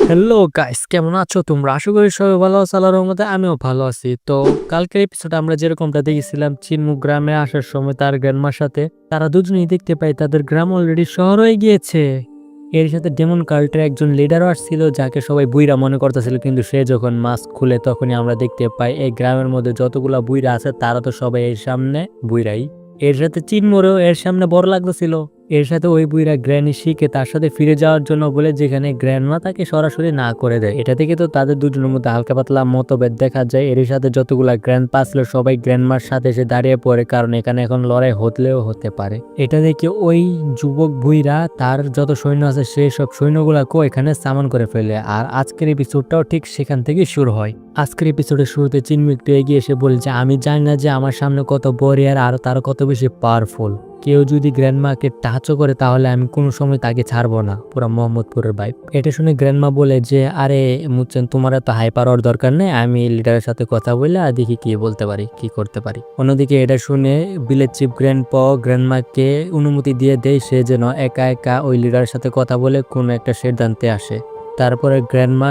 Hello guys, কেমন আছো তোমরা? আশা করি সবাই ভালো আছো। আল্লাহর রহমতে আমিও ভালো আছি। তো কালকের এপিসোডে আমরা যেরকমটা দেখেছিলাম, চিনমু গ্রামে আসার সময় তার গ্র্যান্ডমার সাথে তারা দুজনেই দেখতে পাই তাদের গ্রাম অলরেডি শহর হয়ে গিয়েছে। এর সাথে ডেমন কাল্টের একজন লিডারও আসছিল, যাকে সবাই বুইরা মনে করতেছিল, কিন্তু সে যখন মাস্ক খুলে তখনই আমরা দেখতে পাই এই গ্রামের মধ্যে যতগুলা বুইরা আছে তারা তো সবাই এর সামনে বুইরাই। এর সাথে চিনমোরেও এর সামনে বড় লাগতেছিল। এর সাথে ওই বুইরা গ্র্যানি শিখে তার সাথে ফিরে যাওয়ার জন্য বলে, যেখানে গ্র্যান্ডমা তাকে সরাসরি না করে দেয়। এটা থেকে তো তাদের দুজনের মধ্যে হালকা পাতলা মতভেদ দেখা যায়। এর সাথে যতগুলা গ্র্যান্ড পা ছিল সবাই গ্র্যান্ডমার সাথে এসে দাঁড়িয়ে পড়ে, কারণ এখানে এখন লড়াই হতলেও হতে পারে। এটা দেখে ওই যুবক বুইরা তার যত সৈন্য আছে সেই সব সৈন্যগুলাকেও এখানে সামন করে ফেলে। আর আজকের এপিসোডটাও ঠিক সেখান থেকে শুরু হয়। আজকের এপিসোডের শুরুতে চিনমু একটু এগিয়ে এসে বলছে, আমি জানি না যে আমার সামনে কত বরিয়ার আর তারা কত বেশি পাওয়ারফুল। কেউ যদি গ্র্যান্ডমাকে টাচও করে তাহলে আমি কোনো সময় তাকে ছাড়বো না। পুরা মোহাম্মদপুরের ভাইব। এটা শুনে গ্র্যান্ডমা বলে যে, আরে মুচেন, তোমার এত হাই পাওয়ার দরকার নেই, আমি লিডারের সাথে কথা বলে আর দেখি কি বলতে পারি, কি করতে পারি। অন্যদিকে এটা শুনে ভিলেজ চিফ গ্র্যান্ডমাকে অনুমতি দিয়ে দেয় সে যেন একা একা ওই লিডারের সাথে কথা বলে কোনো একটা সিদ্ধান্তে আসে। তারপরে গ্র্যান্ডমা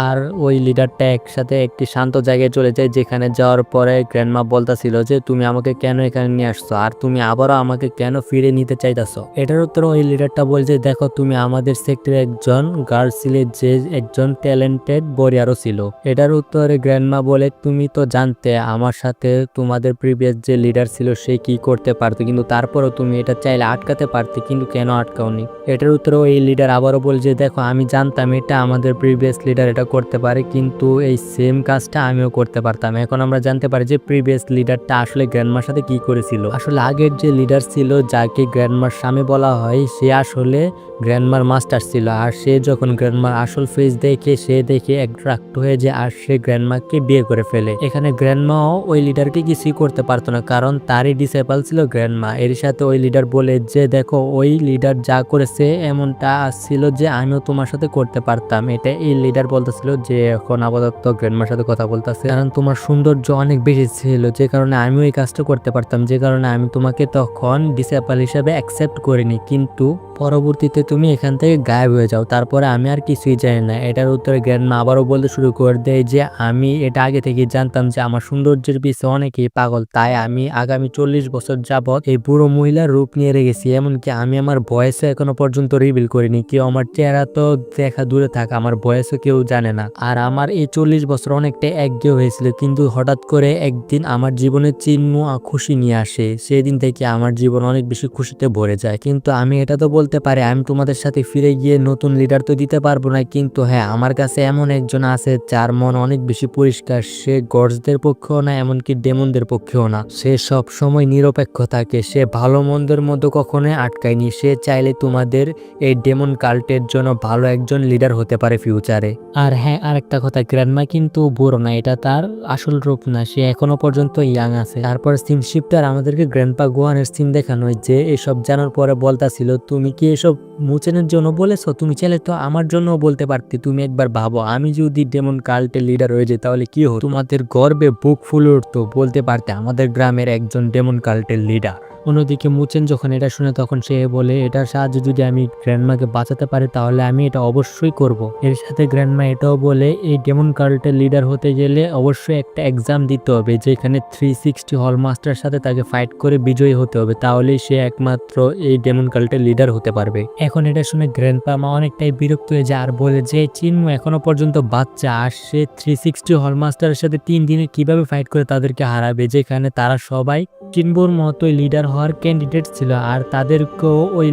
আর ওই লিডারটা একসাথে একটি শান্ত জায়গায় চলে যায়, যেখানে যাওয়ার পরে গ্র্যান্ডমা বলতাছিল যে, তুমি আমাকে কেন এখানে নিয়ে আসছো আর তুমি আবারও আমাকে কেন ফিরে নিতে চাইতেছো। এটার উত্তরে ওই লিডারটা বলছে, দেখো তুমি আমাদের সেক্টরে একজন গার্ল ছিলে, যে একজন ট্যালেন্টেড বরিয়ারও ছিল। এটার উত্তরে গ্র্যান্ডমা বলে, তুমি তো জানতে আমার সাথে তোমাদের প্রিভিয়াস যে লিডার ছিল সে কি করতে পারতো, কিন্তু তারপরও তুমি এটা চাইলে আটকাতে পারতে, কিন্তু কেন আটকাওনি। এটার উত্তরে ওই লিডার আবারও বলছে, দেখো আমি জানতাম এটা আমাদের প্রিভিয়াস লিডার এটা করতে পারে, কিন্তু এই সেম কাজটা আমিও করতে পারতাম। এখন আমরা জানতে পারি যে প্রিভিয়াস লিডারটা আসলে গ্র্যান্ডমার সাথে কি করেছিল। আসলে আগের যে লিডার ছিল যাকে গ্র্যান্ডমার স্বামী বলা হয়, সে আসলে গ্র্যান্ডমার মাস্টার ছিল। আর সে যখন গ্র্যান্ডমার আসল ফেস দেখে সে দেখে অ্যাট্রাক্ট হয়ে যায় আর সে গ্র্যান্ডমাকে বিয়ে করে ফেলে। এখানে গ্র্যান্ডমাও ওই লিডারকে কিছুই করতে পারতো না, কারণ তারই ডিসেবল ছিল গ্র্যান্ডমা। এর সাথে ওই লিডার বলে যে, দেখো ওই লিডার যা করেছে এমনটা ছিল যে আমিও তোমার সাথে করতে পারতাম। এটা এই লিডার বলতেছিল, যে এখন আপাতত গ্র্যান্ডমার সাথে কথা বলতেছে, কারণ তোমার সৌন্দর্য অনেক বেশি ছিল, যে কারণে আমিও এই কাজটা করতে পারতাম, যে কারণে আমি তোমাকে তখন ডিসেবল হিসাবে অ্যাকসেপ্ট করিনি, কিন্তু পরবর্তীতে তুমি এখান থেকে গায়েব হয়ে যাও, তারপরে আমি আর কিছুই জানি না। এটার উত্তরে গ্র্যান্ডমা আবারও বলতে শুরু করে দেয় যে, আমি এটা আগে থেকেই জানতাম যে আমার সৌন্দর্যের পিছনে অনেকেই পাগল, তাই আমি আগামী 40 বছর যাবৎ এই বুড়ো মহিলার রূপ নিয়ে রেখেছি। এমনকি আমি আমার বয়সে এখনো পর্যন্ত রিভিল করিনি। কেউ আমার চেহারা তো দেখা দূরে থাকা, আমার বয়সও কেউ জানে না। আর আমার এই 40 বছর অনেকটা একঘেয়ে হয়েছিল, কিন্তু হঠাৎ করে একদিন আমার জীবনে চিহ্ন খুশি নিয়ে আসে। সেদিন থেকে আমার জীবন অনেক বেশি খুশিতে ভরে যায়। কিন্তু আমি এটা তো বলতে পারি আমি তোমাদের সাথে ফিরে গিয়ে নতুন লিডার তো দিতে পারবো না, কিন্তু হ্যাঁ আমার কাছে এমন একজন আছে যার মন অনেক বেশি পরিষ্কার। সে গডসদের পক্ষেও না, এমনকি ডেমনদের পক্ষেও না। সে সব সময় নিরপেক্ষ থাকে, সে ভালো মন্দের মধ্যে কখনোই আটকায়নি। সে চাইলে তোমাদের এই ডেমন কাল্টের জন্য ভালো একজন লিডার হতে পারে ফিউচারে। আর হ্যাঁ, আরেকটা কথা, গ্র্যান্ডমা কিন্তু বুড়ো না, এটা তার আসল রূপ না, সে এখনো পর্যন্ত ইয়াং আছে। তারপর সিম শিফটার আমাদেরকে গ্র্যান্ডপা গোয়ানের সিম দেখানো, যে এসব জানার পরে বলতাছিল, তুমি কি এসব মুচেনের জন্য বলেছো? তুমি চাইলে তো আমার জন্য বলতে পারতে। তুমি একবার ভাবো, আমি যদি ডেমন কাল্টের লিডার হয়ে যাই তাহলে কি হতো? তোমাদের গর্বে বুক ফুলে উঠতো, বলতে পারতে আমাদের গ্রামের একজন ডেমন কাল্টের লিডার। অন্যদিকে মুচেন যখন এটা শুনে তখন সে বলে, এটার সাহায্যে যদি আমি গ্র্যান্ডমাকে বাঁচাতে পারি তাহলে আমি এটা অবশ্যই করব। এর সাথে গ্র্যান্ডমা এটাও বলে, এই ডেমন কাল্টের লিডার হতে গেলে অবশ্যই একটা এক্সাম দিতে হবে, যেখানে 360 হল মাস্টার সাথে তাকে ফাইট করে বিজয়ী হতে হবে, তাহলেই সে একমাত্র এই ডেমন কাল্টের লিডার হতে পারবে। এখন এটা শুনে গ্র্যান্ডপা মা অনেকটাই বিরক্ত হয়ে যায় আর বলে যে, চিনমু এখনো পর্যন্ত বাচ্চা আর সে 360 হল মাস্টারের সাথে 3 দিনে কিভাবে ফাইট করে তাদেরকে হারাবে, যেখানে তারা সবাই চিনবুর মতোই লিডার হওয়ার ক্যান্ডিডেট ছিল আর তাদেরকেও ওই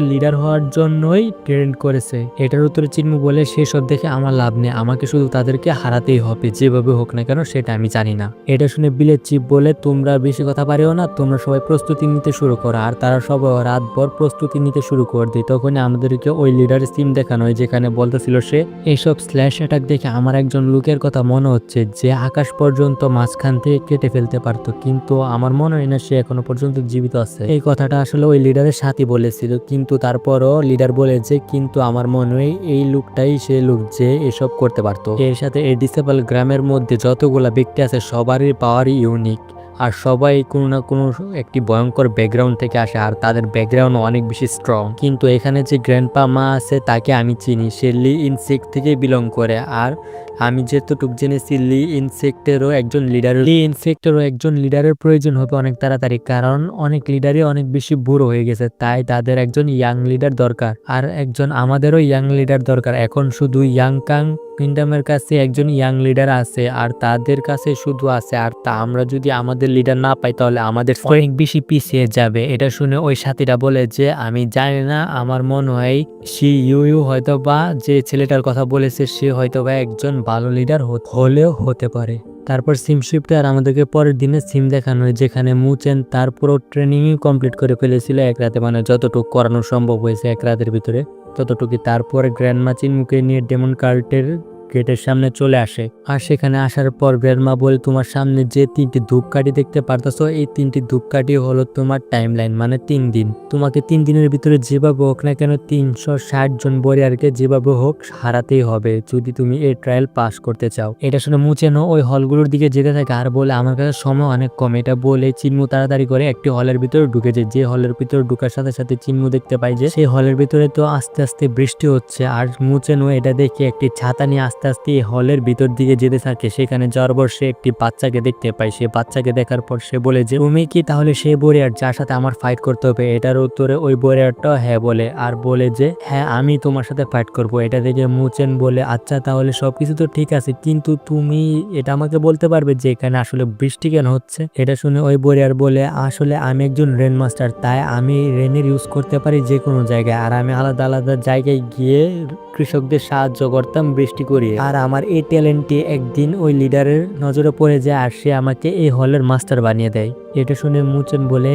লিডার হওয়ার জন্যই ট্রেন করেছে। এটার উত্তরে চিনমু বলে, সেসব দেখে আমার লাভ নেই, আমাকে শুধু তাদেরকে হারাতেই হবে, যেভাবে হোক না কেন সেটা আমি জানি না। এটা শুনে ভিলেজ চিফ বলে, তোমরা বেশি কথা পারিও না, তোমরা সবাই প্রস্তুতি নিতে শুরু করো। আর তারা সবাই রাতভর প্রস্তুতি নিতে শুরু করে দেয়। তখন আমাদেরকে ওই লিডারের সিম দেখানো হয়, যেখানে বলতেছিল সে, এইসব স্ল্যাশ অ্যাটাক দেখে আমার একজন লোকের কথা মনে হচ্ছে যে আকাশ পর্যন্ত মাঝখান থেকে কেটে ফেলতে পারতো, কিন্তু আমার মনে হয় না সে এখনো পর্যন্ত জীবিত আছে। এই কথাটা আসলে ওই লিডারের সাথী বলেছিল, কিন্তু তারপরও লিডার বলে যে, কিন্তু আমার মনে হয় এই লোকটাই সে লোক যে এসব করতে পারতো। এর সাথে এই ডিসেবল গ্রামের মধ্যে যতগুলা ব্যক্তি আছে সবারই পাওয়ারই ইউনিক। আর সবাই কোনো না কোনো একটি ভয়ঙ্কর ব্যাকগ্রাউন্ড থেকে আসে আর তাদের ব্যাকগ্রাউন্ড অনেক বেশি স্ট্রং। কিন্তু এখানে যে গ্র্যান্ডপা মা আছে তাকে আমি চিনি, সে লি ইনসেক্ট থেকে বিলং করে। আর আমি যেতটুক জেনেছি লি ইনসেক্টেরও একজন লিডারের প্রয়োজন হবে অনেক তাড়াতাড়ি, কারণ অনেক লিডারই অনেক বেশি বুড়ো হয়ে গেছে, তাই তাদের একজন ইয়াং লিডার দরকার। আর আমাদেরও ইয়াং লিডার দরকার। এখন শুধু ইয়াংকাং কিংডমের কাছে একজন ইয়াং লিডার আছে আর তাদের কাছে শুধু আছে, আর তা আমরা যদি আমাদের লিডার না পাই তাহলে আমাদের অনেক বেশি পিছিয়ে যাবে। এটা শুনে ওই সাথীরা বলে যে আমি জানি না, আমার মনে হয় সি ইউ হয়তো বা যে ছেলেটার কথা বলেছে সে হয়তো বা একজন ভালো লিডার হলেও হতে পারে। তারপর সিম শিফটে আর আমাদেরকে পরের দিনে সিম দেখানো হয়, যেখানে মুচেন তার পুরো ট্রেনিংই কমপ্লিট করে ফেলেছিল এক রাতে, মানে যতটুকু করানো সম্ভব হয়েছে এক রাতের ভিতরে ততটুকু। তারপরে গ্র্যান্ডমা চিনমুকে নিয়ে ডেমন কার্টের গেটের সামনে চলে আসে। আর সেখানে আসার পর গ্র্যান্ডমা বলে তোমার সামনে যে 3টি ধূপকাঠি দেখতে পারতেছো এই 3টি ধূপকাঠি হলো তোমার টাইম লাইন, মানে 3 দিন। তোমাকে 3 দিনের ভিতরে যেভাবে হোক না কেন 360 জন ওয়ারিয়রকে যেভাবে হোক হারাতেই হবে যদি তুমি এই ট্রায়াল পাস করতে চাও। এটা শুনে মুচেনো ওই হলগুলোর দিকে যেতে থাকে আর বলে আমার কাছে সময় অনেক কম। এটা বলে চিনমু তাড়াতাড়ি করে একটি হলের ভিতরে ঢুকে যায়। যে হলের ভিতরে ঢুকার সাথে সাথে চিনমু দেখতে পাই যে সেই হলের ভিতরে তো আস্তে আস্তে বৃষ্টি হচ্ছে। আর মুচেনো এটা দেখে একটি ছাতা নিয়ে আস্তে আস্তে হলের ভিতর দিকে যেতে থাকে। সেখানে যাওয়ার পর সে একটি বাচ্চাকে দেখতে পায়। সে বাচ্চাকে দেখার পর সে বলে যে তুমি কি তাহলে সেই ওয়ারিয়র যার সাথে আমার ফাইট করতে হবে? এটার উত্তরে ওই ওয়ারিয়রটা হ্যাঁ বলে আর বলে যে হ্যাঁ আমি তোমার সাথে ফাইট করব। এটা দেখে মুচেন বলে আচ্ছা তাহলে সবকিছু তো ঠিক আছে, কিন্তু তুমি এটা আমাকে বলতে পারবে যে এখানে আসলে বৃষ্টি কেন হচ্ছে? এটা শুনে ওই ওয়ারিয়র বলে আসলে আমি একজন রেন মাস্টার, তাই আমি রেনের ইউজ করতে পারি যে কোনো জায়গায়, আর আমি আলাদা আলাদা জায়গায় গিয়ে কৃষকদের সাহায্য করতাম বৃষ্টি করিয়ে। আর আমার এই ট্যালেন্টটি একদিন ওই লিডারের নজরে পড়ে যায় আর সে আমাকে এই হলের মাস্টার বানিয়ে দেয়। এটা শুনে মুচেন বলে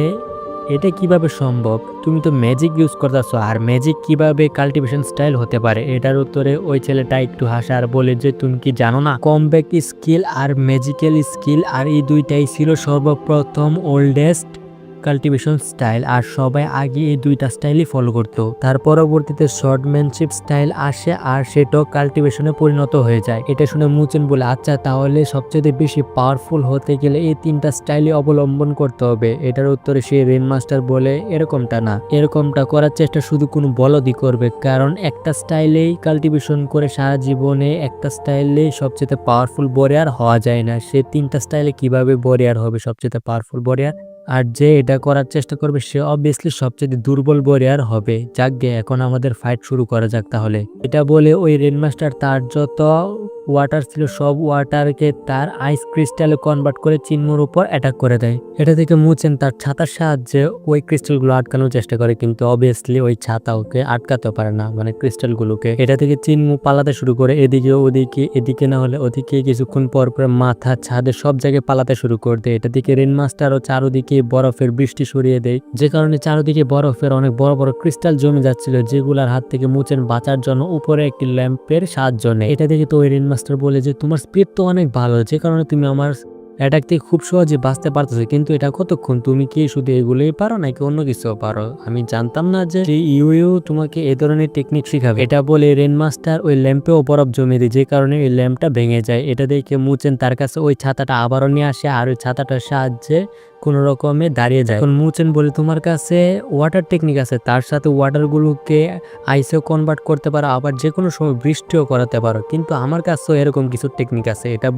এটা কিভাবে সম্ভব? তুমি তো ম্যাজিক ইউজ করতেছো, আর ম্যাজিক কিভাবে কাল্টিভেশন স্টাইল হতে পারে? এটার উত্তরে ওই ছেলেটা একটু হাসে আর বলে যে তুমি কি জানো না, কমব্যাক স্কিল আর ম্যাজিক্যাল স্কিল আর এই দুইটাই ছিল সর্বপ্রথম ওল্ডেস্ট কাল্টিভেশন স্টাইল, আর সবাই আগে এই দুইটা স্টাইলই ফলো করতো। তার পরবর্তীতে শর্টম্যানশিপ স্টাইল আসে আর সেটাও কাল্টিভেশনে পরিণত হয়ে যায়। এটা শুনে মুচেন বলে আচ্ছা তাহলে সবচেয়ে বেশি পাওয়ারফুল হতে গেলে এই 3টা স্টাইলই অবলম্বন করতে হবে। এটার উত্তরে সে রেন মাস্টার বলে এরকমটা না, এরকমটা করার চেষ্টা শুধু কোনো বলদই করবে, কারণ একটা স্টাইলেই কাল্টিভেশন করে সারা জীবনে একটা স্টাইলেই সবচেয়ে পাওয়ারফুল ওয়ারিয়র হওয়া যায় না। সে 3টা স্টাইলে কিভাবে ওয়ারিয়র হবে সবচেয়ে পাওয়ারফুল ওয়ারিয়র? আর যে এটা করার চেষ্টা করবে সে অবভিয়াসলি সবচেয়ে দুর্বল ওয়ারিয়র হবে। যাক গে এখন আমাদের ফাইট শুরু করা যাক তাহলে। এটা বলে ওই রেন মাস্টার তার যত ওয়াটার ছিল সব ওয়াটারকে তার আইস ক্রিস্টালে কনভার্ট করে চিনমুর উপর অ্যাটাক করে দেয়। এটা থেকে মুচেন তার ছাতার সাহায্যে ওই ক্রিস্টালগুলো আটকানোর চেষ্টা করে, কিন্তু অবভিয়াসলি ওই ছাতা ওকে আটকাতে পারে না, মানে ক্রিস্টালগুলোকে। এটা থেকে চিনমু পালাতে শুরু করে এদিকে ওদিকে, এদিকে না হলে ওদিকে। কিছুক্ষণ পর পর মাথা ছাদে সব জায়গায় পালাতে শুরু করে দেয়। এটা থেকে রেন মাস্টারও চারোদিকে বরফের বৃষ্টি সরিয়ে দেয়, যে কারণে চারোদিকে বরফের অনেক বড় বড় ক্রিস্টাল জমে যাচ্ছিল, যেগুলার হাত থেকে মুচেন বাঁচার জন্য উপরে একটি ল্যাম্পের সাহায্য নেয়। এটা দেখে তো ওই রেন মাস্টার বলে যে তোমার স্পিড তো অনেক ভালো, যে কারণে তুমি আমার অ্যাটাক থেকে খুব সহজে বাঁচতে পারতেছো, কিন্তু এটা কতক্ষণ? তুমি কি শুধু এগুলোই পারো নাকি অন্য কিছু পারো? আমি জানতাম না যে ইউ তোমাকে এই ধরনের টেকনিক শিখাবে। এটা বলে রেন মাস্টার ওই ল্যাম্পেও বরফ জমে দেয়, যে কারণে ওই ল্যাম্পটা ভেঙে যায়। এটা দেখে মুচেন তার কাছে ওই ছাতাটা আবারও নিয়ে আসে আর ওই ছাতাটার সাহায্যে কোন রকমে দাঁড়িয়ে যায়। এখন মুচেন বলে তোমার কাছে ওয়াটার টেকনিক আছে, তার সাথে ওয়াটারগুলোকে আইসেও কনভার্ট করতে পারো, আবার যে কোনো সময় বৃষ্টিও করাতে পারো, কিন্তু আমার কাছেও এরকম কিছু টেকনিক আছে। এটা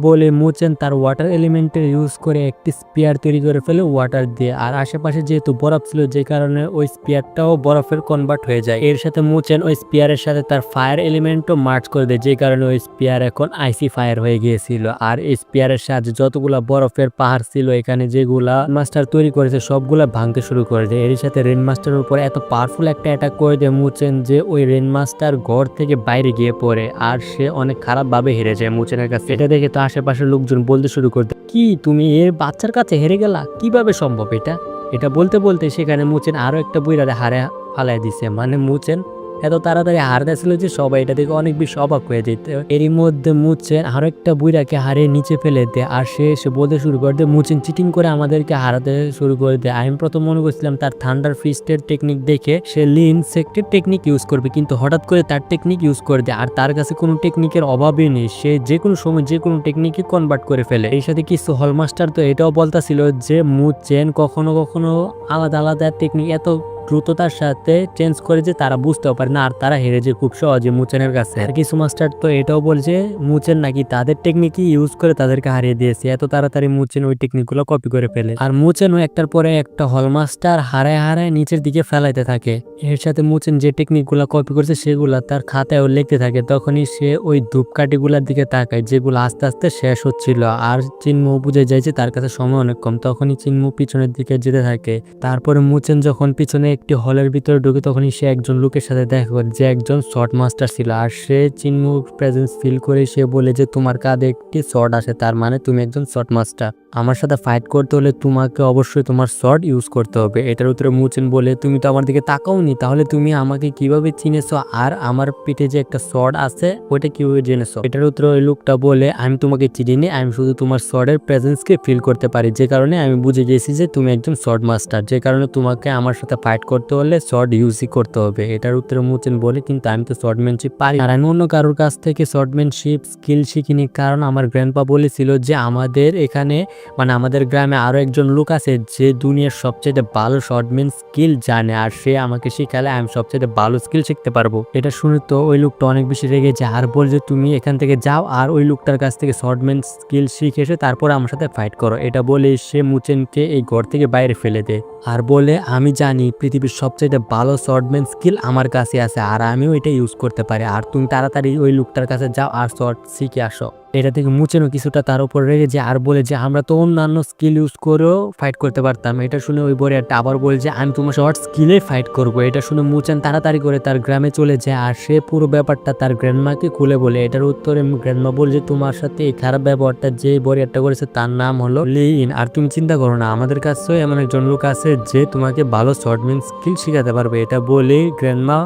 বলে মুচেন তার ওয়াটার এলিমেন্টের ইউজ করে একটি স্পিয়ার তৈরি করে ফেলে ওয়াটার দিয়ে। আর আশেপাশে যেহেতু বরফ ছিল যে কারণে ওই স্পিয়ারটাও বরফের কনভার্ট হয়ে যায়। এর সাথে মুচেন ওই স্পিয়ারের সাথে তার ফায়ার এলিমেন্টও মার্চ করে দেয়, যে কারণে ওই স্পিয়ার এখন আইসি ফায়ার হয়ে গিয়েছিল। আর এই স্পিয়ারের সাহায্যে যতগুলা বরফের পাহাড় ছিল এখানে যেগুলা মাস্টার তৈরি করেছে সবগুলা ভাঙতে শুরু করে দেয়। এর সাথে রেন মাস্টারের উপর এত পাওয়ারফুল একটা অ্যাটাক করে দেয় মুচেন যে ওই রেন মাস্টার ঘর থেকে বাইরে গিয়ে পড়ে আর সে অনেক খারাপ ভাবে হেরে যায় মুচেনের কাছে। এটা দেখে তো আশেপাশের লোকজন বলতে শুরু করতে কি তুমি এর বাচ্চার কাছে হেরে গেলা, কিভাবে সম্ভব এটা? এটা বলতে বলতে সেখানে মুচেন আরো একটা বুইরারে হারে ফালাই দিছে, মানে মুচেন এত তাড়াতাড়ি হারতেছিল যে সবাই এটা দেখে অনেক বেশি অবাক হয়ে যেত। এরই মধ্যে মুচেন আরো একটা বুইরাকে হারিয়ে নিচে ফেলে দেয় আর সে এসে বলতে শুরু করে দেয় মুচেন চিটিং করে আমাদেরকে হারাতে শুরু করে দেয়। আমি প্রথম মনে করছিলাম তার থান্ডার ফিস্টের টেকনিক দেখে সে লিন সেক্টের টেকনিক ইউজ করবে, কিন্তু হঠাৎ করে তার টেকনিক ইউজ করে দেয় আর তার কাছে কোনো টেকনিকের অভাবই নেই, সে যে কোনো সময় যে কোনো টেকনিকে কনভার্ট করে ফেলে। এই সাথে কিছু হলমাস্টার তো এটাও বলতাছিল যে মুচেন কখনো কখনো আলাদা আলাদা টেকনিক এত দ্রুততার সাথে চেঞ্জ করে যে তারা বুঝতেও পারে না আর তারা হেরে যায় খুব সহজে মুচেনের কাছে। আর কিছু মাস্টার তো এটাও বলছে মুচেন নাকি তাদের টেকনিকই ইউজ করে তাদেরকে হারিয়ে দিয়েছে, এত তাড়াতাড়ি মুচেন ওই টেকনিকগুলো কপি করে ফেলে। আর মুচেনও একটার পরে একটা হলমাস্টার হারায় হারায় নিচের দিকে ফেলাইতে থাকে। এর সাথে মুচেন যে টেকনিকগুলো কপি করছে সেগুলা তার খাতায়ও লিখতে থাকে। তখনই সে ওই ধূপকাঠিগুলার দিকে তাকায় যেগুলো আস্তে আস্তে শেষ হচ্ছিল আর চিনমু বুঝে যায় যে তার কাছে সময় অনেক কম। তখনই চিনমু পিছনের দিকে যেতে থাকে। তারপরে মুচেন যখন পিছনে একটি হলের ভিতরে ঢুকে তখনই সে একজন লোকের সাথে দেখা করে যে একজন শর্ট মাস্টার ছিল আর সে চিনমুর প্রেজেন্স ফিল করে সে বলে যে তোমার কাঁধে একটি শর্ট আছে, তার মানে তুমি একজন শর্ট মাস্টার, আমার সাথে ফাইট করতে হলে তোমাকে অবশ্যই তোমার শর্ট ইউজ করতে হবে। এটার উত্তরে মুচেন বলে তুমি তো আমার দিকে তাকাওনি, তাহলে তুমি আমাকে কিভাবে চিনেছো আর আমার পিঠে যে একটা শর্ট আছে ওইটা কিভাবে জেনেছো? এটার উত্তরে ওই লোকটা বলে আমি তোমাকে চিনি, আমি শুধু তোমার শর্টের প্রেজেন্সকে ফিল করতে পারি, যে কারণে আমি বুঝে গেছি যে তুমি একজন শর্ট মাস্টার, যে কারণে তোমাকে আমার সাথে ফাইট করতে হলে শর্ট ইউজই করতে হবে। এটার উত্তরে মুচেন বলে কিন্তু আমি তো শর্টম্যানশিপ পারি আর আমি অন্য কারোর কাছ থেকে শর্টম্যানশিপ স্কিল শিখিনি, কারণ আমার গ্র্যান্ডপা বলেছিল যে আমাদের এখানে মানে আমাদের গ্রামে আরো একজন লোক আছে যে দুনিয়ার সবচেয়ে ভালো শর্টম্যান স্কিল জানে আর সে আমাকে শিখালে আমি সবচেয়ে ভালো স্কিল শিখতে পারবো। এটা শুনে তো ওই লোকটা অনেক বেশি রেগে যায় আর বলে যে তুমি এখান থেকে যাও আর ওই লোকটার কাছ থেকে শর্টম্যান স্কিল শিখে এসে তারপর আমার সাথে ফাইট করো। এটা বলে সে মুচেনকে এই ঘর থেকে বাইরে ফেলে দেয় আর বলে আমি জানি পৃথিবীর সবচেয়ে ভালো শর্টম্যান স্কিল আমার কাছে আছে আর আমিও এটা ইউজ করতে পারি, আর তুমি তাড়াতাড়ি ওই লোকটার কাছে যাও আর শর্ট শিখে আসো। এটা থেকে মুচেনও কিছুটা তার উপর রেগে যায় আর বলে যে আমরা তো অন্যান্য স্কিল ইউজ করেও ফাইট করতে পারতাম। এটা শুনে ওই বরিয়াটা আবার বলে যে আমি তোমার শর্ট স্কিলে ফাইট করব। এটা শুনে মুচেন তাড়াতাড়ি করে তার গ্রামে চলে যায় আর সে পুরো ব্যাপারটা তার গ্র্যান্ডমাকে খুলে বলে। এটার উত্তরে গ্র্যান্ডমা বলে যে তোমার সাথে এই খারাপ ব্যবহারটা যে বরিয়াটা করেছে তার নাম হলো লিন, আর তুমি চিন্তা করো না আমাদের কাছেও এমন একজন লোক আছে যে তোমাকে ভালো শর্টম্যান স্কিল শিখাতে পারবে। এটা বলে গ্র্যান্ডমা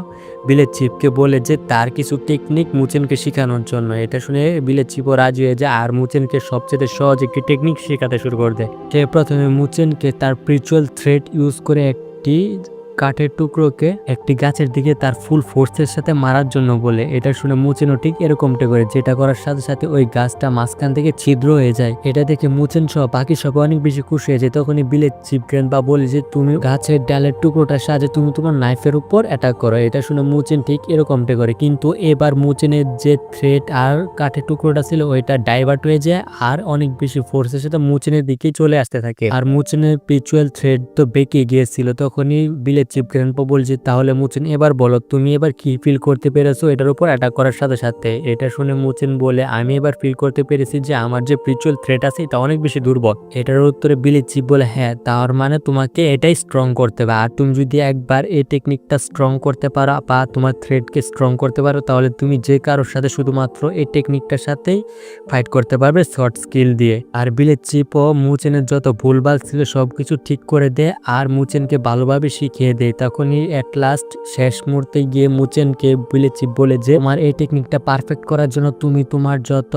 ভিলেজ চিফকে বলে যে তার কিছু টেকনিক মুচেনকে শেখানোর জন্য। এটা শুনে ভিলেজ চিফও রাজি হয়ে যায় আর মুচেনকে সবচেয়ে সহজ একটি টেকনিক শেখাতে শুরু করে দেয়। সে প্রথমে মুচেনকে তার স্পিরিচুয়াল থ্রেড ইউজ করে একটি কাঠের টুকরোকে একটি গাছের দিকে তার ফুল ফোর্সের সাথে মারার জন্য বলে। এটা শুনে মুচেনও ঠিক এরকমটা করে, যেটা করার সাথে সাথে ওই গাছটা মাঝখান থেকে ছিদ্র হয়ে যায়। এটা দেখে মুচেন সহ বাকি সব অনেক বেশি খুশি হয়ে যায়। তখনই ভিলেজ চিফ গ্র্যান্ডপা বলে যে তুমি গাছের ডালের টুকরোটার সাহায্যে তুমি তোমার নাইফের উপর অ্যাটাক করো। এটা শুনে মুচেন ঠিক এরকমটা করে, কিন্তু এবার মুচেনের যে থ্রেড আর কাঠের টুকরোটা ছিল ওইটা ডাইভার্ট হয়ে যায় আর অনেক বেশি ফোর্সের সাথে মুচেনের দিকেই চলে আসতে থাকে আর মুচেনের স্পিরিচুয়াল থ্রেড তো বেঁকে গিয়েছিল। তখনই ভিলেজ চিফ গ্র্যান্ডপা বলছে তাহলে মুচেন এবার বলো তুমি এবার কি ফিল করতে পেরেছো এটার উপর অ্যাটাক করার সাথে সাথে? এটা শুনে মুচেন বলে আমি এবার ফিল করতে পেরেছি যে আমার যে স্পিরিচুয়াল থ্রেট আছে এটা অনেক বেশি দুর্বল। এটার উত্তরে ভিলেজ চিফ বলে হ্যাঁ তার মানে তোমাকে এটাই স্ট্রং করতে হবে, আর তুমি যদি একবার এই টেকনিকটা স্ট্রং করতে পারো বা তোমার থ্রেডকে স্ট্রং করতে পারো তাহলে তুমি যে কারোর সাথে শুধুমাত্র এই টেকনিকটার সাথেই ফাইট করতে পারবে শর্ট স্কিল দিয়ে। আর ভিলেজ চিফও মুচেনের যত ভুলভাল ছিল সবকিছু ঠিক করে দেয় আর মুচেনকে ভালোভাবে শিখিয়ে দেয়। তখনই এট লাস্ট শেষ মুহূর্তে গিয়ে মুচেনকে ভিলেজ চিফ বলে যে তোমার এই টেকনিকটা পারফেক্ট করার জন্য তুমি তোমার যত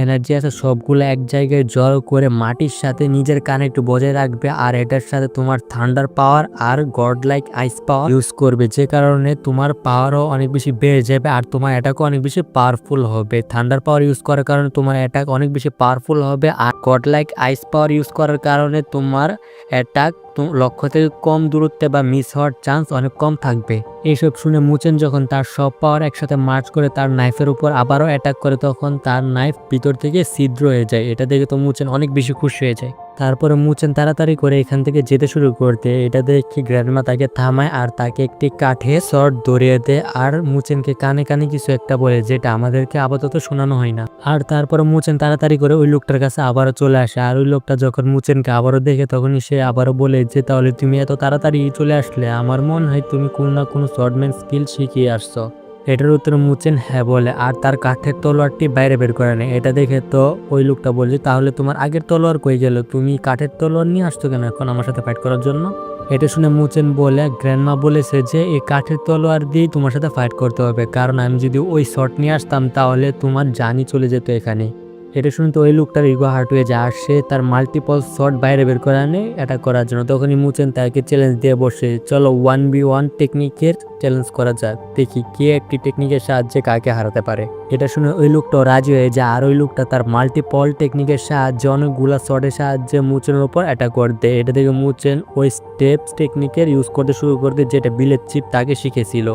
এনার্জি আছে সবগুলো এক জায়গায় জড়ো করে মাটির সাথে নিজের কানেক্ট বজায় রাখবে আর এটার সাথে তোমার থান্ডার পাওয়ার আর god like ice power use করবে, যে কারণে তোমার পাওয়ারও অনেক বেশি বেড়ে যাবে আর তোমার অ্যাটাকও অনেক বেশি পাওয়ারফুল হবে। থান্ডার পাওয়ার ইউজ করার কারণে তোমার অ্যাটাক অনেক বেশি পাওয়ারফুল হবে আর god like ice power use করার কারণে তোমার অ্যাটাক লক্ষ্য থেকে কম দূরত্বে বা মিস হওয়ার চান্স অনেক কম থাকবে। এইসব শুনে মুচেন যখন তার সব পাওয়ার একসাথে মার্চ করে তার নাইফের উপর আবারও অ্যাটাক করে তখন তার নাইফ ভিতর থেকে ছিদ্র হয়ে যায়। এটা দেখে তো মুচেন অনেক বেশি খুশি হয়ে যায়। তারপরে মুচেন তাড়াতাড়ি করে এখান থেকে যেতে শুরু করতে এটা দেখে গ্র্যান্ডমা তাকে থামায় আর তাকে একটি কাঠে শর্ট ধরিয়ে দেয় আর মুচেনকে কানে কানে কিছু একটা বলে যেটা আমাদেরকে আপাতত শোনানো হয় না। আর তারপরে মুচেন তাড়াতাড়ি করে ওই লোকটার কাছে আবারও চলে আসে আর ওই লোকটা যখন মুচেনকে আবারও দেখে তখনই সে আবারও বলে যে তাহলে তুমি এত তাড়াতাড়ি চলে আসলে, আমার মনে হয় তুমি কোনো না কোনো শর্টম্যান স্কিল শিখিয়ে আসছো। এটার উত্তরে মুচেন হ্যাঁ বলে আর তার কাঠের তলোয়ারটি বাইরে বের করে নেয়। এটা দেখে তো ওই লোকটা বলছে তাহলে তোমার আগের তলোয়ার কই গেল, তুমি কাঠের তলোয়ার নিয়ে আসছো কেন এখন আমার সাথে ফাইট করার জন্য? এটা শুনে মুচেন বলে গ্র্যান্ডমা বলেছে যে এই কাঠের তলোয়ার দিয়ে তোমার সাথে ফাইট করতে হবে, কারণ আমি যদি ওই শট নিয়ে আসতাম তাহলে তোমার জানই চলে যেত এখানে। এটা শুনে তো ওই লোকটার ইগো হার্ট হয়ে যায় আর সে তার মাল্টিপল শট বাইরে বের করে আনে অ্যাটাক করার জন্য। তখনই মুচেন তাকে চ্যালেঞ্জ দিয়ে বসে, চলো 1v1 টেকনিকের চ্যালেঞ্জ করা যাক, দেখি কে একটি টেকনিকের সাহায্যে কাকে হারাতে পারে। এটা শুনে ওই লোকটাও রাজি হয়ে যায় আর ওই লোকটা তার মাল্টিপল টেকনিকের সাহায্যে অনেকগুলা শটের সাহায্যে মুচেনের উপর অ্যাটাক করে দেয়। এটা দেখে মুচেন ওই স্টেপস টেকনিকের ইউজ করতে শুরু করে দেয় যেটা বিলের চিপ তাকে শিখেছিল।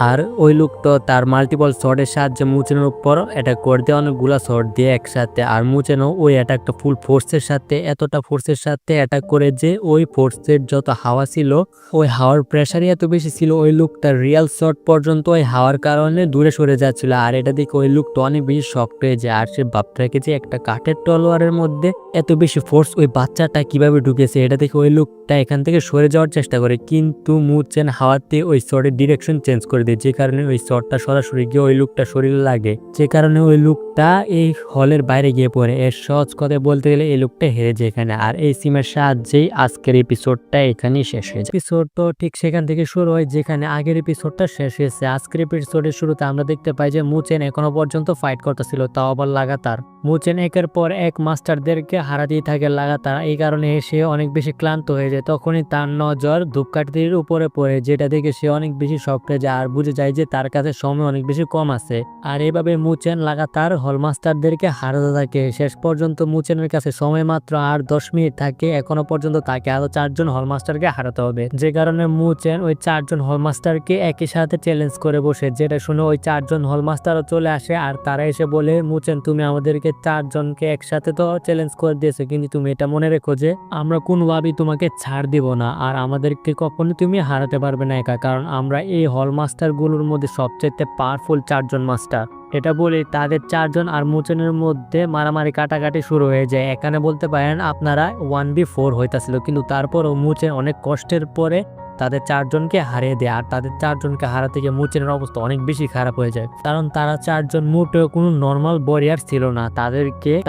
আর ওই লোকটা তার মাল্টিপল শটের সাহায্যে মুচেনের উপর অ্যাটাক করে দেয় অনেকগুলা শট দিয়ে একসাথে। আর মুচেনও ওই অ্যাটাকটা ফুল ফোর্সের সাথে এতটা ফোর্সের সাথে অ্যাটাক করে যে ওই ফোর্সের যত হাওয়া ছিল ওই হাওয়ার প্রেশারই এত বেশি ছিল ওই লোকটার রিয়েল শট পর্যন্ত ওই হাওয়ার কারণে দূরে সরে যাচ্ছিল। আর এটা দেখে ওই লোকটা অনেক বেশি শক্ট হয়ে যায় আর সে ভাবতে থাকে যে একটা কাঠের তলোয়ারের মধ্যে এত বেশি ফোর্স ওই বাচ্চাটা কিভাবে ঢুকেছে। এটা দেখে ওই লোকটা এখান থেকে সরে যাওয়ার চেষ্টা করে, কিন্তু মুচেন হাওয়াতে ওই শটের ডিরেকশন চেঞ্জ করে দেয়, যে কারণে ওই শটটা সরাসরি গিয়ে ওই লোকটা শরীরে লাগে, যে কারণে ওই লোকটা এই হলের বাইরে গিয়ে পড়ে। এর সহজ কথা বলতে গেলে এই লোকটা হেরে যায় এখানে। আর এই সিমের সাহায্যেই আজকের এপিসোডটা এখানেই শেষ হয়ে যায়। এপিসোড তো ঠিক সেখান থেকে শুরু হয় যেখানে আগের এপিসোডটা শেষ হয়েছে। আজকের এপিসোডের শুরুতে আমরা দেখতে পাই যে মুচেন এখনো পর্যন্ত ফাইট করতেছিল, তাও আবার লাগাতার। মুচেন একের পর এক মাস্টারদেরকে হারাতেই থাকে লাগাতার, এই কারণে সে অনেক বেশি ক্লান্ত হয়ে যায়। তখনই তার নজর ধূপকাঠির উপরে পড়ে, যেটা দেখে সে অনেক বেশি শক্ট হয়ে যায় আর বুঝে যায় যে তার কাছে সময় অনেক বেশি কম আছে। আর এইভাবে মুচেন লাগাতার হল মাস্টারদেরকে হারাতে থাকে। শেষ পর্যন্ত মুচেনের কাছে সময় মাত্র আর 10 মিনিট থাকে, এখনো পর্যন্ত তাকে আরো 4 জন হল মাস্টারকে হারাতে হবে, যে কারণে মুচেন ওই 4 জন হল মাস্টারকে একই সাথে চ্যালেঞ্জ করে বসে। যেটা শুনে ওই 4 জন হল মাস্টারও চলে আসে আর তারা এসে বলে, মুচেন তুমি আমাদেরকে 4 জনকে একসাথে তো চ্যালেঞ্জ করে দিয়েছো, কিন্তু তুমি এটা মনে রেখো যে আমরা কোনোভাবেই তোমাকে ছাড় দিব না আর আমাদেরকে কখনো তুমি হারাতে পারবে না একা, কারণ আমরা এই হল মাস্টার গুলোর মধ্যে সবচেয়ে পাওয়ারফুল 4 জন মাস্টার। এটা বলে তাদের 4 জন আর মুচেনের মধ্যে মারামারি কাটাকাটি শুরু হয়ে যায়। এখানে বলতে পারেন আপনারা 1v4 হইতাছিল, কিন্তু তারপরও মুচেন অনেক কষ্টের পরে তাদের 4 জনকে হারিয়ে দেয়। আর তাদের 4 জনকে হারাতে গিয়ে মুচেনের অবস্থা অনেক বেশি খারাপ হয়ে যায়, কারণ তারা 4 জন মোটেও কোনো নর্মাল ওয়ারিয়ার ছিল না।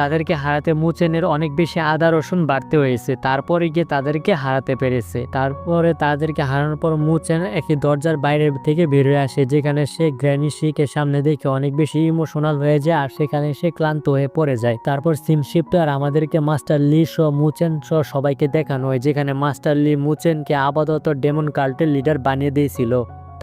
তাদেরকে হারাতে মুচেনের অনেক বেশি আদা রসুন বাড়তে হয়েছে, তারপরে গিয়ে তাদেরকে হারাতে পেরেছে। তারপরে তাদেরকে হারানোর পর মুচেন একটি দরজার বাইরে থেকে বেরিয়ে আসে, যেখানে সে গ্র্যানি শিকে সামনে দেখে অনেক বেশি ইমোশনাল হয়ে যায় আর সেখানে সে ক্লান্ত হয়ে পড়ে যায়। তারপর সিমশিফটার আমাদেরকে মাস্টার লি সহ মুচেন সহ সবাইকে দেখানো হয়, যেখানে মাস্টার লি মুচেনকে আপাতত ডেমন কাল্টের লিডার বানিয়ে দিয়েছিল।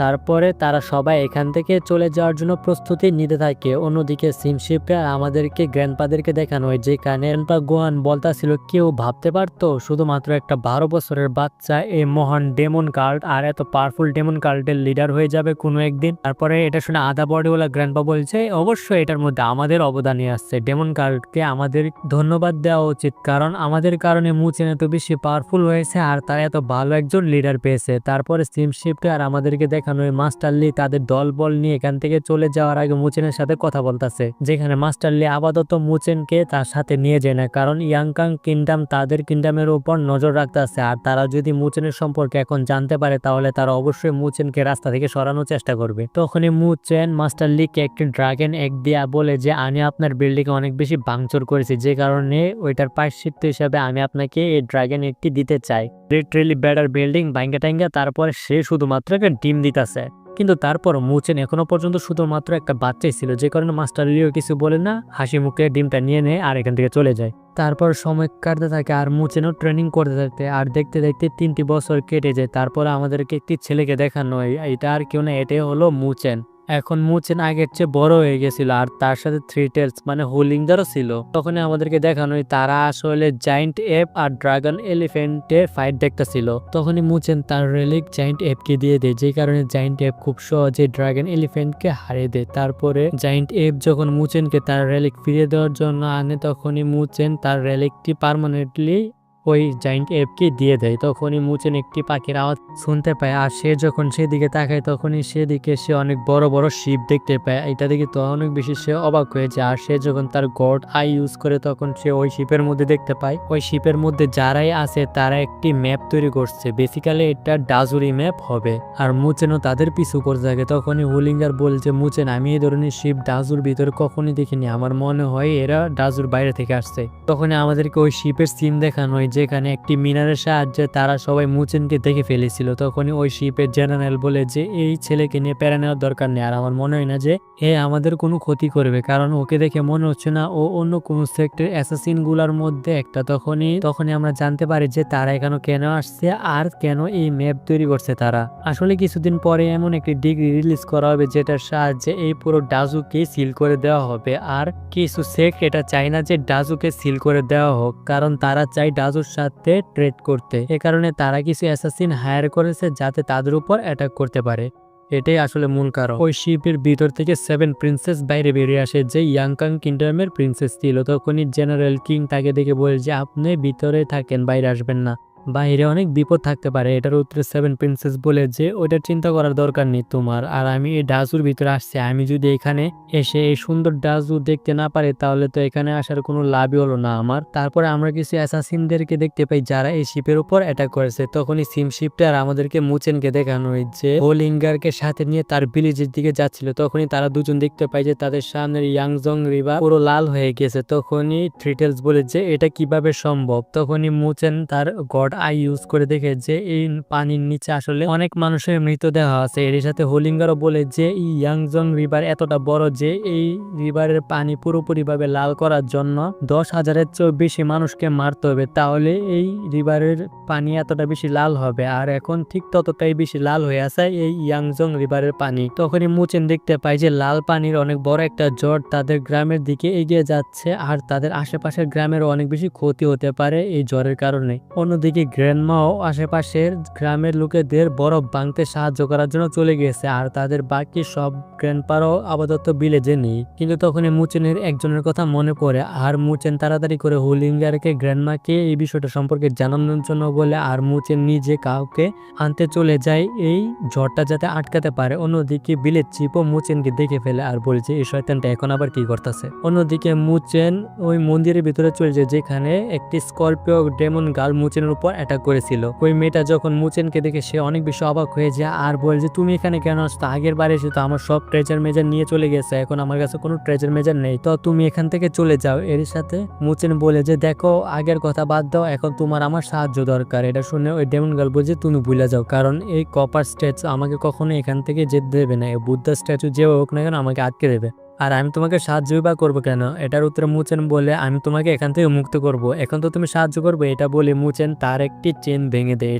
তারপরে তারা সবাই এখান থেকে চলে যাওয়ার জন্য প্রস্তুতি নিতে থাকে। অন্যদিকে সিমশিপে আমাদেরকে গ্র্যান্ডপাদেরকে দেখানো হয়, যেখানে গ্র্যান্ডপা গোয়ান বলতাছিল কেউ ভাবতে পারতো শুধুমাত্র একটা 12 বছরের বাচ্চা এই মহান ডেমন কাল্ট আর এত পাওয়ারফুল ডেমন কাল্টের লিডার হয়ে যাবে কোনো একদিন। তারপরে এটা শুনে আধা বডিওয়ালা গ্র্যান্ডপা বলছে অবশ্যই এটার মধ্যে আমাদের অবদানই আসছে, ডেমন কাল্টকে আমাদের ধন্যবাদ দেওয়া উচিত, কারণ আমাদের কারণে মুচেন এত বেশি পাওয়ারফুল হয়েছে আর তারা এত ভালো একজন লিডার পেয়েছে। তারপরে সিমশিপে আর আমাদেরকে দেখানো হয় মাস্টার লি তাদের দল বল নিয়ে এখান থেকে চলে যাওয়ার আগে মুচেনের সাথে কথা বলতেছে, যেখানে মাস্টার লি আপাতত মুচেনকে তার সাথে নিয়ে যায় না, কারণ ইয়াংকাং কিংডম তাদের কিংডমের উপর নজর রাখতেছে। আর তারা যদি মুচেনের সম্পর্কে এখন জানতে পারে তাহলে তারা অবশ্যই মুচেনকে রাস্তা থেকে সরানোর চেষ্টা করবে। তখনই মুচেন মাস্টার লিকে একটি ড্রাগন এক দিয়া বলে যে আমি আপনার বিল্ডিং অনেক বেশি ভাঙচুর করেছি, যে কারণে ওইটার প্রায়শ্চিত্ত হিসাবে আমি আপনাকে এই ড্রাগন একটি দিতে চাই। লিটারেলি বেটার বিল্ডিং ভাঙ্গা টাঙ্গা তারপরে সে শুধুমাত্র একটা ডিম দিতেছে, কিন্তু তারপর মুচেন এখনো পর্যন্ত শুধুমাত্র একটা বাচ্চাই ছিল, যে কারণে মাস্টার লিও কিছু বলে না, হাসি মুখে ডিমটা নিয়ে নেয় আর এখান থেকে চলে যায়। তারপর সময় কাটতে থাকে আর মুচেনও ট্রেনিং করতে থাকে আর দেখতে দেখতে 3টি বছর কেটে যায়। তারপর আমাদেরকে একটি ছেলেকে দেখানো হয়, এটা আর কেউ না, এটাই হলো মুচেন। এখন মুচেন আগের চেয়ে বড় হয়ে গেছিল আর তার সাথে 3 টেলস মানে হোলিংদারও ছিল। তখন আমাদেরকে দেখানো হয় তারা আসলে জায়ান্ট এপ আর ড্রাগন এলিফেন্টে ফাইট দেখতেছিল। তখনই মুচেন তার রেলিক জায়ান্ট এপকে দিয়ে দেয়, যে কারণে জায়ান্ট এপ খুব সহজে ড্রাগন এলিফেন্টকে হারিয়ে দেয়। তারপরে জায়ান্ট এপ যখন মুচেনকে তার রেলিক ফিরিয়ে দেওয়ার জন্য আনে, তখনই মুচেন তার রেলিকটি পার্মানেন্টলি ওই জায়ান্ট এপকে দিয়ে দেয়। তখনই মুচেন একটি পাখির আওয়াজ শুনতে পায় আর সে যখন সেদিকে তাকায় তখনই সেদিকে সে অনেক বড় বড় শিপ দেখতে পায়। এটা দেখে তো অনেক বেশি সে অবাক হয়ে যায়। আর সে যখন তার গড আই ইউজ করে তখন সে ওই শিপের মধ্যে দেখতে পায় ওই শিপের মধ্যে যারাই আছে তারা একটি ম্যাপ তৈরি করছে, বেসিক্যালি এটা ডাজুরি ম্যাপ হবে। আর মুচেনও তাদের পিছু করতে থাকে। তখনই হোলিঙ্গার বলছে মুচেন আমি এই ধরনের শিপ ডাজুর ভিতরে কখনই দেখিনি, আমার মনে হয় এরা ডাজুর বাইরে থেকে আসছে। তখনই আমাদেরকে ওই শিপের সিন দেখানো হয়, যেখানে একটি মিনারের সাহায্যে তারা সবাই মুচেনকে দেখে ফেলেছিল। তখনই ওই শিপের জেনারেল বলে যে এই ছেলেকে নিয়ে প্যারা নেওয়ার দরকার নেই, আর আমার মনে হয় না যে এ আমাদের কোনো ক্ষতি করবে, কারণ ওকে দেখে মনে হচ্ছে না ও অন্য কোনো সেক্টর অ্যাসাসিন গুলার মধ্যে একটা। তখনই আমরা জানতে পারি যে তারা এখানে কেন আসছে আর কেন এই ম্যাপ তৈরি করছে তারা। আসলে কিছুদিন পরে এমন একটি ডিগ্রি রিলিজ করা হবে যেটার সাহায্যে এই পুরো ডাজুকে সিল করে দেওয়া হবে। আর কিছু সেক্ট এটা চায় না যে ডাজুকে সিল করে দেওয়া হোক, কারণ তারা চায় ডাজুর সাথে ট্রেড করতে। এ কারণে তারা কিছু অ্যাসাসিন হায়ার করেছে যাতে তাদের উপর অ্যাটাক করতে পারে। এটাই আসলে মূল কারণ। ওই শিপের ভিতর থেকে 7 প্রিন্সেস বাইরে বেরিয়ে আসে যে ইয়াংকাং কিংডমের প্রিন্সেস ছিল। তখনই জেনারেল কিং তাকে দেখে বলে যে আপনি ভিতরে থাকেন, বাইরে আসবেন না, বাইরে অনেক বিপদ থাকতে পারে। এটার উত্তরে 7 প্রিন্সেস বলে যে ওইটার চিন্তা করার দরকার নেই তোমার, আর আমি এই ডাজুর ভিতরে আসছি, আমি যদি এখানে এসে এই সুন্দর ডাজু দেখতে না পারি তাহলে তো এখানে আসার কোনো লাভই হলো না আমার। তারপরে আমরা কিছু অ্যাসাসিনদেরকে দেখতে পাই যারা এই শিপের উপর অ্যাটাক করেছে। তখনই সিম শিপটা আর আমাদেরকে মুচেনকে দেখানো হয়েছে হোলিঙ্গারকে সাথে নিয়ে তার ভিলেজের দিকে যাচ্ছিল। তখনই তারা দুজন দেখতে পায় যে তাদের সামনের ইয়াংজং রিভার পুরো লাল হয়ে গেছে। তখনই থ্রিটেলস বলে যে এটা কিভাবে সম্ভব। তখনই মুচেন তার গড আই ইউজ করে দেখে যে এই পানির নিচে আসলে অনেক মানুষের মৃতদেহ আছে। এর সাথে হোলিঙ্গারও বলে যে এই ইয়াংজং রিভার এতটা বড় যে এই রিভারের পানি পুরোপুরিভাবে লাল করার জন্য 10,000-এর চেয়েও বেশি মানুষকে মারতে হবে, তাহলে এই রিভারের পানি এতটা বেশি লাল হবে। আর এখন ঠিক ততটাই বেশি লাল হয়ে আছে এই ইয়াংজং রিভারের পানি। তখনই মুচেন দেখতে পায় যে লাল পানির অনেক বড় একটা ঝড় তাদের গ্রামের দিকে এগিয়ে যাচ্ছে, আর তাদের আশেপাশের গ্রামেরও অনেক বেশি ক্ষতি হতে পারে এই ঝড়ের কারণে। অন্যদিকে গ্র্যান্ডমাও আশেপাশের গ্রামের লোকেদের বরফ ভাঙতে সাহায্য করার জন্য চলে গেছে, আর তাদের বাকি সব গ্র্যান্ডপারাও আপাতত ভিলেজে নেই। কিন্তু তখনই মুচেনের একজনের কথা মনে পড়ে, আর মুচেন তাড়াতাড়ি করে হোলিঙ্গারকে গ্র্যান্ডমাকে এই বিষয়টা সম্পর্কে জানানোর জন্য বলে, আর মুচেন নিজে কাউকে আনতে চলে যায় এই ঝড়টা যাতে আটকাতে পারে। অন্যদিকে ভিলেজ চিপও মুচেনকে দেখে ফেলে আর বলছে এই শয়তানটা এখন আবার কি করতেছে। অন্যদিকে মুচেন ওই মন্দিরের ভিতরে চলে যায় যেখানে একটি স্করপিও ডেমন গার্ল মুচেনের উপর অ্যাটাক করেছিল। ওই মেয়েটা যখন মুচেনকে দেখে সে অনেক বেশি অবাক হয়ে যায় আর বলে যে তুমি এখানে কেন আসতো, আগের বারে এসে তো আমার সব ট্রেজার মেজার নিয়ে চলে গেছে, এখন আমার কাছে কোনো ট্রেজার মেজার নেই, তো তুমি এখান থেকে চলে যাও। এর সাথে মুচেন বলে যে দেখো আগের কথা বাদ দাও, এখন তোমার আমার সাহায্য দরকার। এটা শুনে ওই ডেমন গার্ল বলে যে তুমি ভুলে যাও, কারণ এই কপার স্ট্যাচু আমাকে কখনো এখান থেকে যেতে দেবে না, এই বুদ্ধা স্ট্যাচু যে হোক না কেন আমাকে আটকে দেবে, আর আমি তোমাকে সাহায্যই বা করবো কেন। এটার উত্তরে মুচেন বলে আমি তোমাকে এখান থেকে মুক্ত করব, এখন তো তুমি সাহায্য করবে। এটা বলে মুচেন তার একটি চেন ভেঙে দেয়।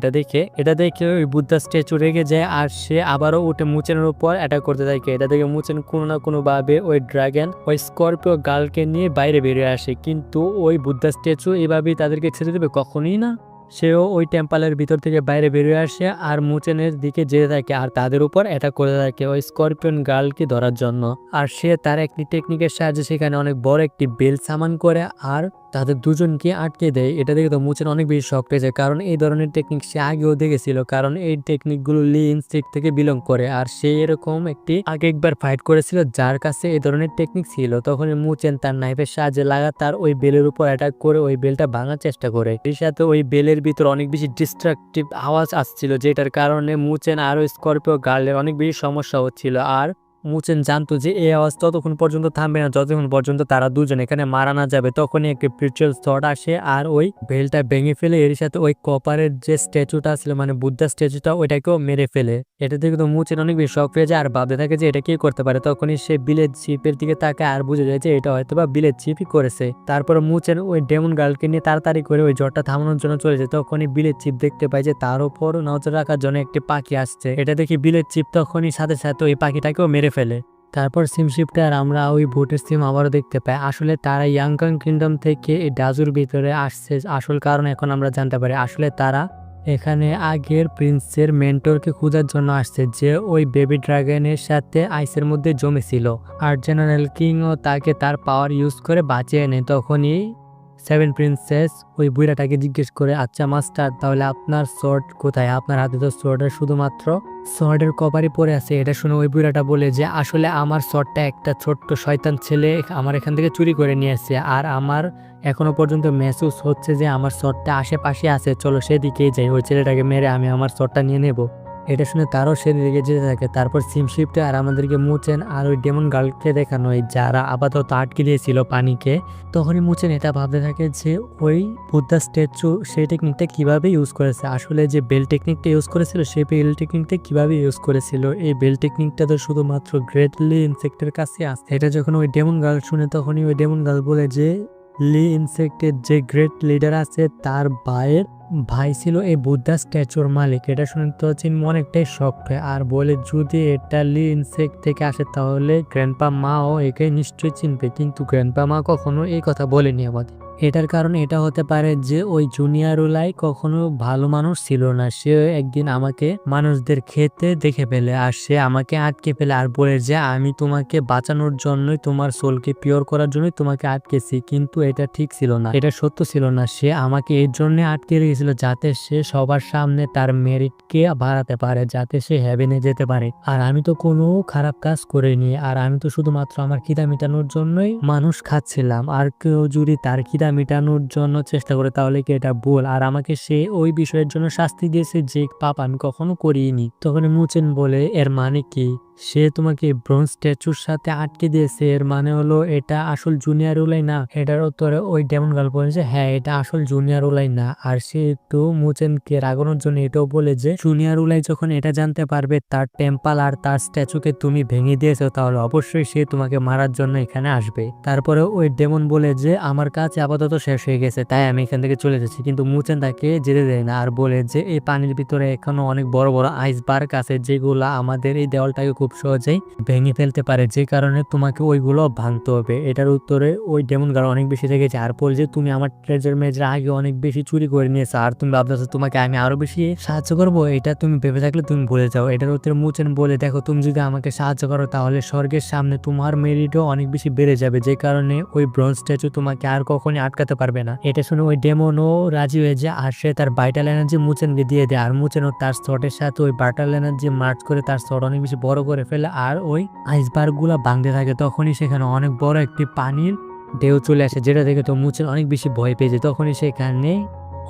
এটা দেখে ওই বুদ্ধা স্ট্যাচু রেগে যায় আর সে আবারও উঠে মুচেনের উপর অ্যাটাক করতে থাকে। এটা দেখে মুচেন কোনো না কোনো ভাবে ওই ড্রাগন ওই স্করপিও গার্লকে নিয়ে বাইরে বেরিয়ে আসে, কিন্তু ওই বুদ্ধা স্ট্যাচু এভাবেই তাদেরকে ছেড়ে দেবে কখনোই না। সেও ওই টেম্পলের ভিতর থেকে বাইরে বেরিয়ে আসে আর মুচেনের দিকে যেতে থাকে আর তাদের উপর অ্যাটাক করে থাকে ওই স্করপিয়ন গার্লকে ধরার জন্য। আর সে তার একটি টেকনিকের সাহায্যে সেখানে অনেক বড় একটি বেল সামান করে আর তাদের দুজনকে আটকে দেয়। এটা দেখে তো মুচেন অনেক বেশি শক হয়ে যায়, কারণ এই ধরনের টেকনিক সে আগেও দেখেছিল, কারণ এই টেকনিকগুলো লি ইনস্টিট থেকে বিলং করে। আর সে এরকম আগে একবার ফাইট করেছিল যার কাছে এই ধরনের টেকনিক ছিল। তখন মুচেন তার নাইফের সাহায্যে লাগাতার ওই বেলের উপর অ্যাটাক করে ওই বেলটা ভাঙার চেষ্টা করে। এর সাথে ওই বেলের ভিতর অনেক বেশি ডিস্ট্রাকটিভ আওয়াজ আসছিল, যেটার কারণে মুচেন আর ওই স্করপিও গার্লের অনেক বেশি সমস্যা হচ্ছিল। আর মুচেন জানতো যে এই আওয়াজ ততক্ষণ পর্যন্ত থামবে না যতক্ষণ পর্যন্ত তারা দুজন এখানে মারা না যাবে। তখনই একটি স্পিরিচুয়াল থট আসে আর ওই বেলটা ভেঙে ফেলে এর সাথে ওই কপারের যে স্ট্যাচুটা ছিল মানে বুদ্ধা স্ট্যাচুটা ওইটাকেও মেরে ফেলে। এটা থেকে তো মুচেন অনেক বেশি শক হয়ে যায় আর ভাবতে থাকে যে এটা কি করতে পারে। তখনই সে ভিলেজ চিফের দিকে তাকায় আর বুঝে যায় যে এটা হয়তো বা ভিলেজ চিফই করেছে। তারপর মুচেন ওই ডেমন গার্লকে নিয়ে তাড়াতাড়ি করে ওই জ্বরটা থামানোর জন্য চলে যায়। তখনই ভিলেজ চিফ দেখতে পায় যে তার উপর নজর রাখার জন্য একটি পাখি আসছে। এটা দেখি ভিলেজ চিফ তখনই সাথে সাথে ওই পাখিটাকেও মেরে ফেলে। তারপর সিমশিপটা আর আমরা ওই ভোটের সিম আবারও দেখতে পাই। আসলে তারা ইয়াংকাং কিংডম থেকে এই ডাজুর ভিতরে আসছে, আসল কারণ এখন আমরা জানতে পারি। আসলে তারা এখানে আগের প্রিন্সের মেন্টরকে খোঁজার জন্য আসছে যে ওই বেবি ড্রাগনের সাথে আইসের মধ্যে জমেছিল, আর জেনারেল কিংও তাকে তার পাওয়ার ইউজ করে বাঁচিয়ে নেয়। তখনই 7 প্রিন্সেস ওই বুড়াটাকে জিজ্ঞেস করে আচ্ছা মাস্টার, তাহলে আপনার সোর্ড কোথায়? আপনার হাতে তো সোর্ডের শুধুমাত্র সোর্ডের কভারই পরে আছে। এটা শুনে ওই বুড়াটা বলে যে আসলে আমার সোর্ডটা একটা ছোট্ট শয়তান ছেলে আমার এখান থেকে চুরি করে নিয়ে আসছে, আর আমার এখনো পর্যন্ত মেহসুস হচ্ছে যে আমার সোর্ডটা আশেপাশে আছে, চলো সেদিকেই যাই, ওই ছেলেটাকে মেরে আমি আমার সোর্ডটা নিয়ে নেব। এটা শুনে তারও সে রেগে যেতে থাকে। তারপর সিম শিফটে আর আমাদেরকে মুচেন আর ওই ডেমন গার্লকে দেখানো হয় যারা আপাতত আটকে দিয়েছিল পানিকে। তখনই মুচেন এটা ভাবতে থাকে যে ওই বুদ্ধা স্ট্যাচু সেই টেকনিকটা কিভাবে ইউজ করেছে, আসলে যে বেল টেকনিকটা ইউজ করেছিল সেই বেল টেকনিকটা কিভাবে ইউজ করেছিল। এই বেল টেকনিকটা তো শুধুমাত্র গ্রেট লি ইনসেক্টের কাছে আছে। এটা যখন ওই ডেমন গার্ল শুনে তখনই ওই ডেমন গার্ল বলে যে লি ইনসেক্টের যে গ্রেট লিডার আছে তার ভাই ছিল এই বুদ্ধা স্ট্যাচুর মালিক। এটা শুনে তো চিনমো অনেকটাই শক হয় আর বলে যদি এটা লি ইনসেক্ট থেকে আসে তাহলে গ্র্যান্ডপা মাও একে নিশ্চয়ই চিনবে, কিন্তু গ্র্যান্ডপা মা কখনো এই কথা বলেনি আমাদের। এটার কারণ এটা হতে পারে যে ওই জুনিয়র উলাই কখনো ভালো মানুষ ছিল না, সে একদিন আমাকে মানুষদের খেতে দেখে ফেলে আর সে আমাকে আটকে ফেলে আর বলে যে আমি তোমাকে বাঁচানোর জন্যই, তোমার সোলকে পিওর করার জন্যই তোমাকে আটকেছি, কিন্তু এটা ঠিক ছিল না, এটা সত্য ছিল না। সে আমাকে এর জন্য আটকে রেখেছিল যাতে সে সবার সামনে তার মেরিটকে বাড়াতে পারে, যাতে সে হেভেনে যেতে পারে। আর আমি তো কোনো খারাপ কাজ করিনি, আর আমি তো শুধুমাত্র আমার খিদা মেটানোর জন্যই মানুষ খাচ্ছিলাম। আর কেউ যদি তার খিদা মেটানোর জন্য চেষ্টা করে তাহলে কি এটা ভুল? আর আমাকে সে ওই বিষয়ের জন্য শাস্তি দিয়েছে যে পাপ আমি কখনো করিনি। তখন মুচেন বলে এর মানে কি? সে তোমাকে ব্রোঞ্জ স্ট্যাচুর সাথে আটকে দিয়েছে, এর মানে হলো এটা আসল জুনিয়র উলাই না। এটার উত্তরে ওই ডেমন গার্ল বলেছে হ্যাঁ এটা আসল জুনিয়র উলাই না। আর সে একটু মুচেনকে রাগানোর জন্য এটাও বলে যে জুনিয়র উলাই যখন এটা জানতে পারবে তার টেম্পল আর তার স্ট্যাচুকে তুমি ভেঙে দিয়েছো তাহলে অবশ্যই সে তোমাকে মারার জন্য এখানে আসবে। তারপরে ওই ডেমন বলে যে আমার কাজ আপাতত শেষ হয়ে গেছে তাই আমি এখান থেকে চলে যাচ্ছি, কিন্তু মুচেন তাকে যেতে দেয় না আর বলে যে এই পানির ভিতরে এখনো অনেক বড় বড় আইসবার্গ আছে যেগুলা আমাদের এই দেওয়ালটাকে খুব সহজেই ভেঙে ফেলতে পারে, যে কারণে তোমাকে ওইগুলো ভাঙতে হবে। এটার উত্তরে ওই ডেমন গার্ল অনেক বেশি রেগেছে আর বলে যে তুমি আমার ট্রেজার মেজর আগে অনেক বেশি চুরি করে নিয়েছো আর তুমি ভাবতেছো তোমাকে আমি আরো বেশি সাহায্য করবো, এটা তুমি ভেবে থাকলে তুমি ভুলে যাও। এটার উত্তরে মুচেন বলে দেখো তুমি যদি আমাকে সাহায্য করো তাহলে স্বর্গের সামনে তোমার মেরিটও অনেক বেশি বেড়ে যাবে, যে কারণে ওই ব্রোঞ্জ স্ট্যাচু তোমাকে আর কখনই আটকাতে পারবে না। এটা শুনে ওই ডেমনও রাজি হয়ে যায় আর সে তার ভাইটাল এনার্জি মুচেনকে দিয়ে দেয় আর মুচেনও তার শটের সাথে ওই ভাইটাল এনার্জি মার্চ করে তার শট অনেক বেশি বড় করে ফেলে আর ওই আইসবার্গ গুলা ভাঙতে থাকে। তখনই সেখানে অনেক বড় একটি পানির ঢেউ চলে আসে যেটা দেখে তো মুচেন অনেক বেশি ভয় পেয়ে যায়। তখনই সেখানে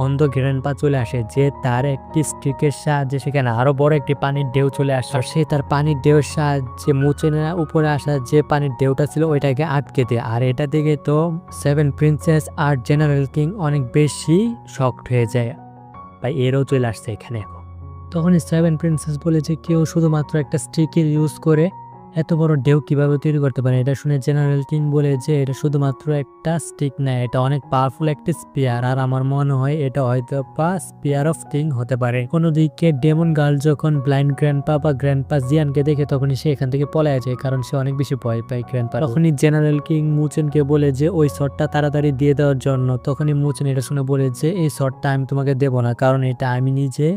অন্ধ গ্র্যান্ডপা চলে আসে যে তার একটি স্টিকের সাহায্যে সেখানে আরো বড় একটি পানির ঢেউ চলে আসে আর সে তার পানির ঢেউর সাহায্যে মুচেনের উপরে আসা যে পানির ঢেউটা ছিল ওইটাকে আটকে দেয়। আর এটা দেখে তো সেভেন প্রিন্সেস আর জেনারেল কিং অনেক বেশি শকড হয়ে যায়, ভাই এরও চলে আসছে এখানে। তখনই সেভেন প্রিন্সেস বলে যে কেউ শুধুমাত্র একটা স্টিকের ইউজ করে এত বড় ঢেউ কিভাবে তৈরি করতে পারে। এটা শুনে জেনারেল কিং বলে যে এটা শুধুমাত্র একটা স্টিক না, এটা অনেক পাওয়ারফুল একটা স্পিয়ার আর আমার মনে হয় এটা হয়তো বা স্পিয়ার অফ কিং হতে পারে। অন্যদিকে ডেমন গার্ল যখন ব্লাইন্ড গ্র্যান্ডপা বা গ্র্যান্ডপা জিয়ানকে দেখে তখনই সে এখান থেকে পলায় যায় কারণ সে অনেক বেশি ভয় পায় গ্র্যান্ডপা। তখনই জেনারেল কিং মুচেনকে বলে যে ওই শটটা তাড়াতাড়ি দিয়ে দেওয়ার জন্য। তখনই মুচেন এটা শুনে বলে যে এই শটটা আমি তোমাকে দেবো না কারণ এটা আমি নিজে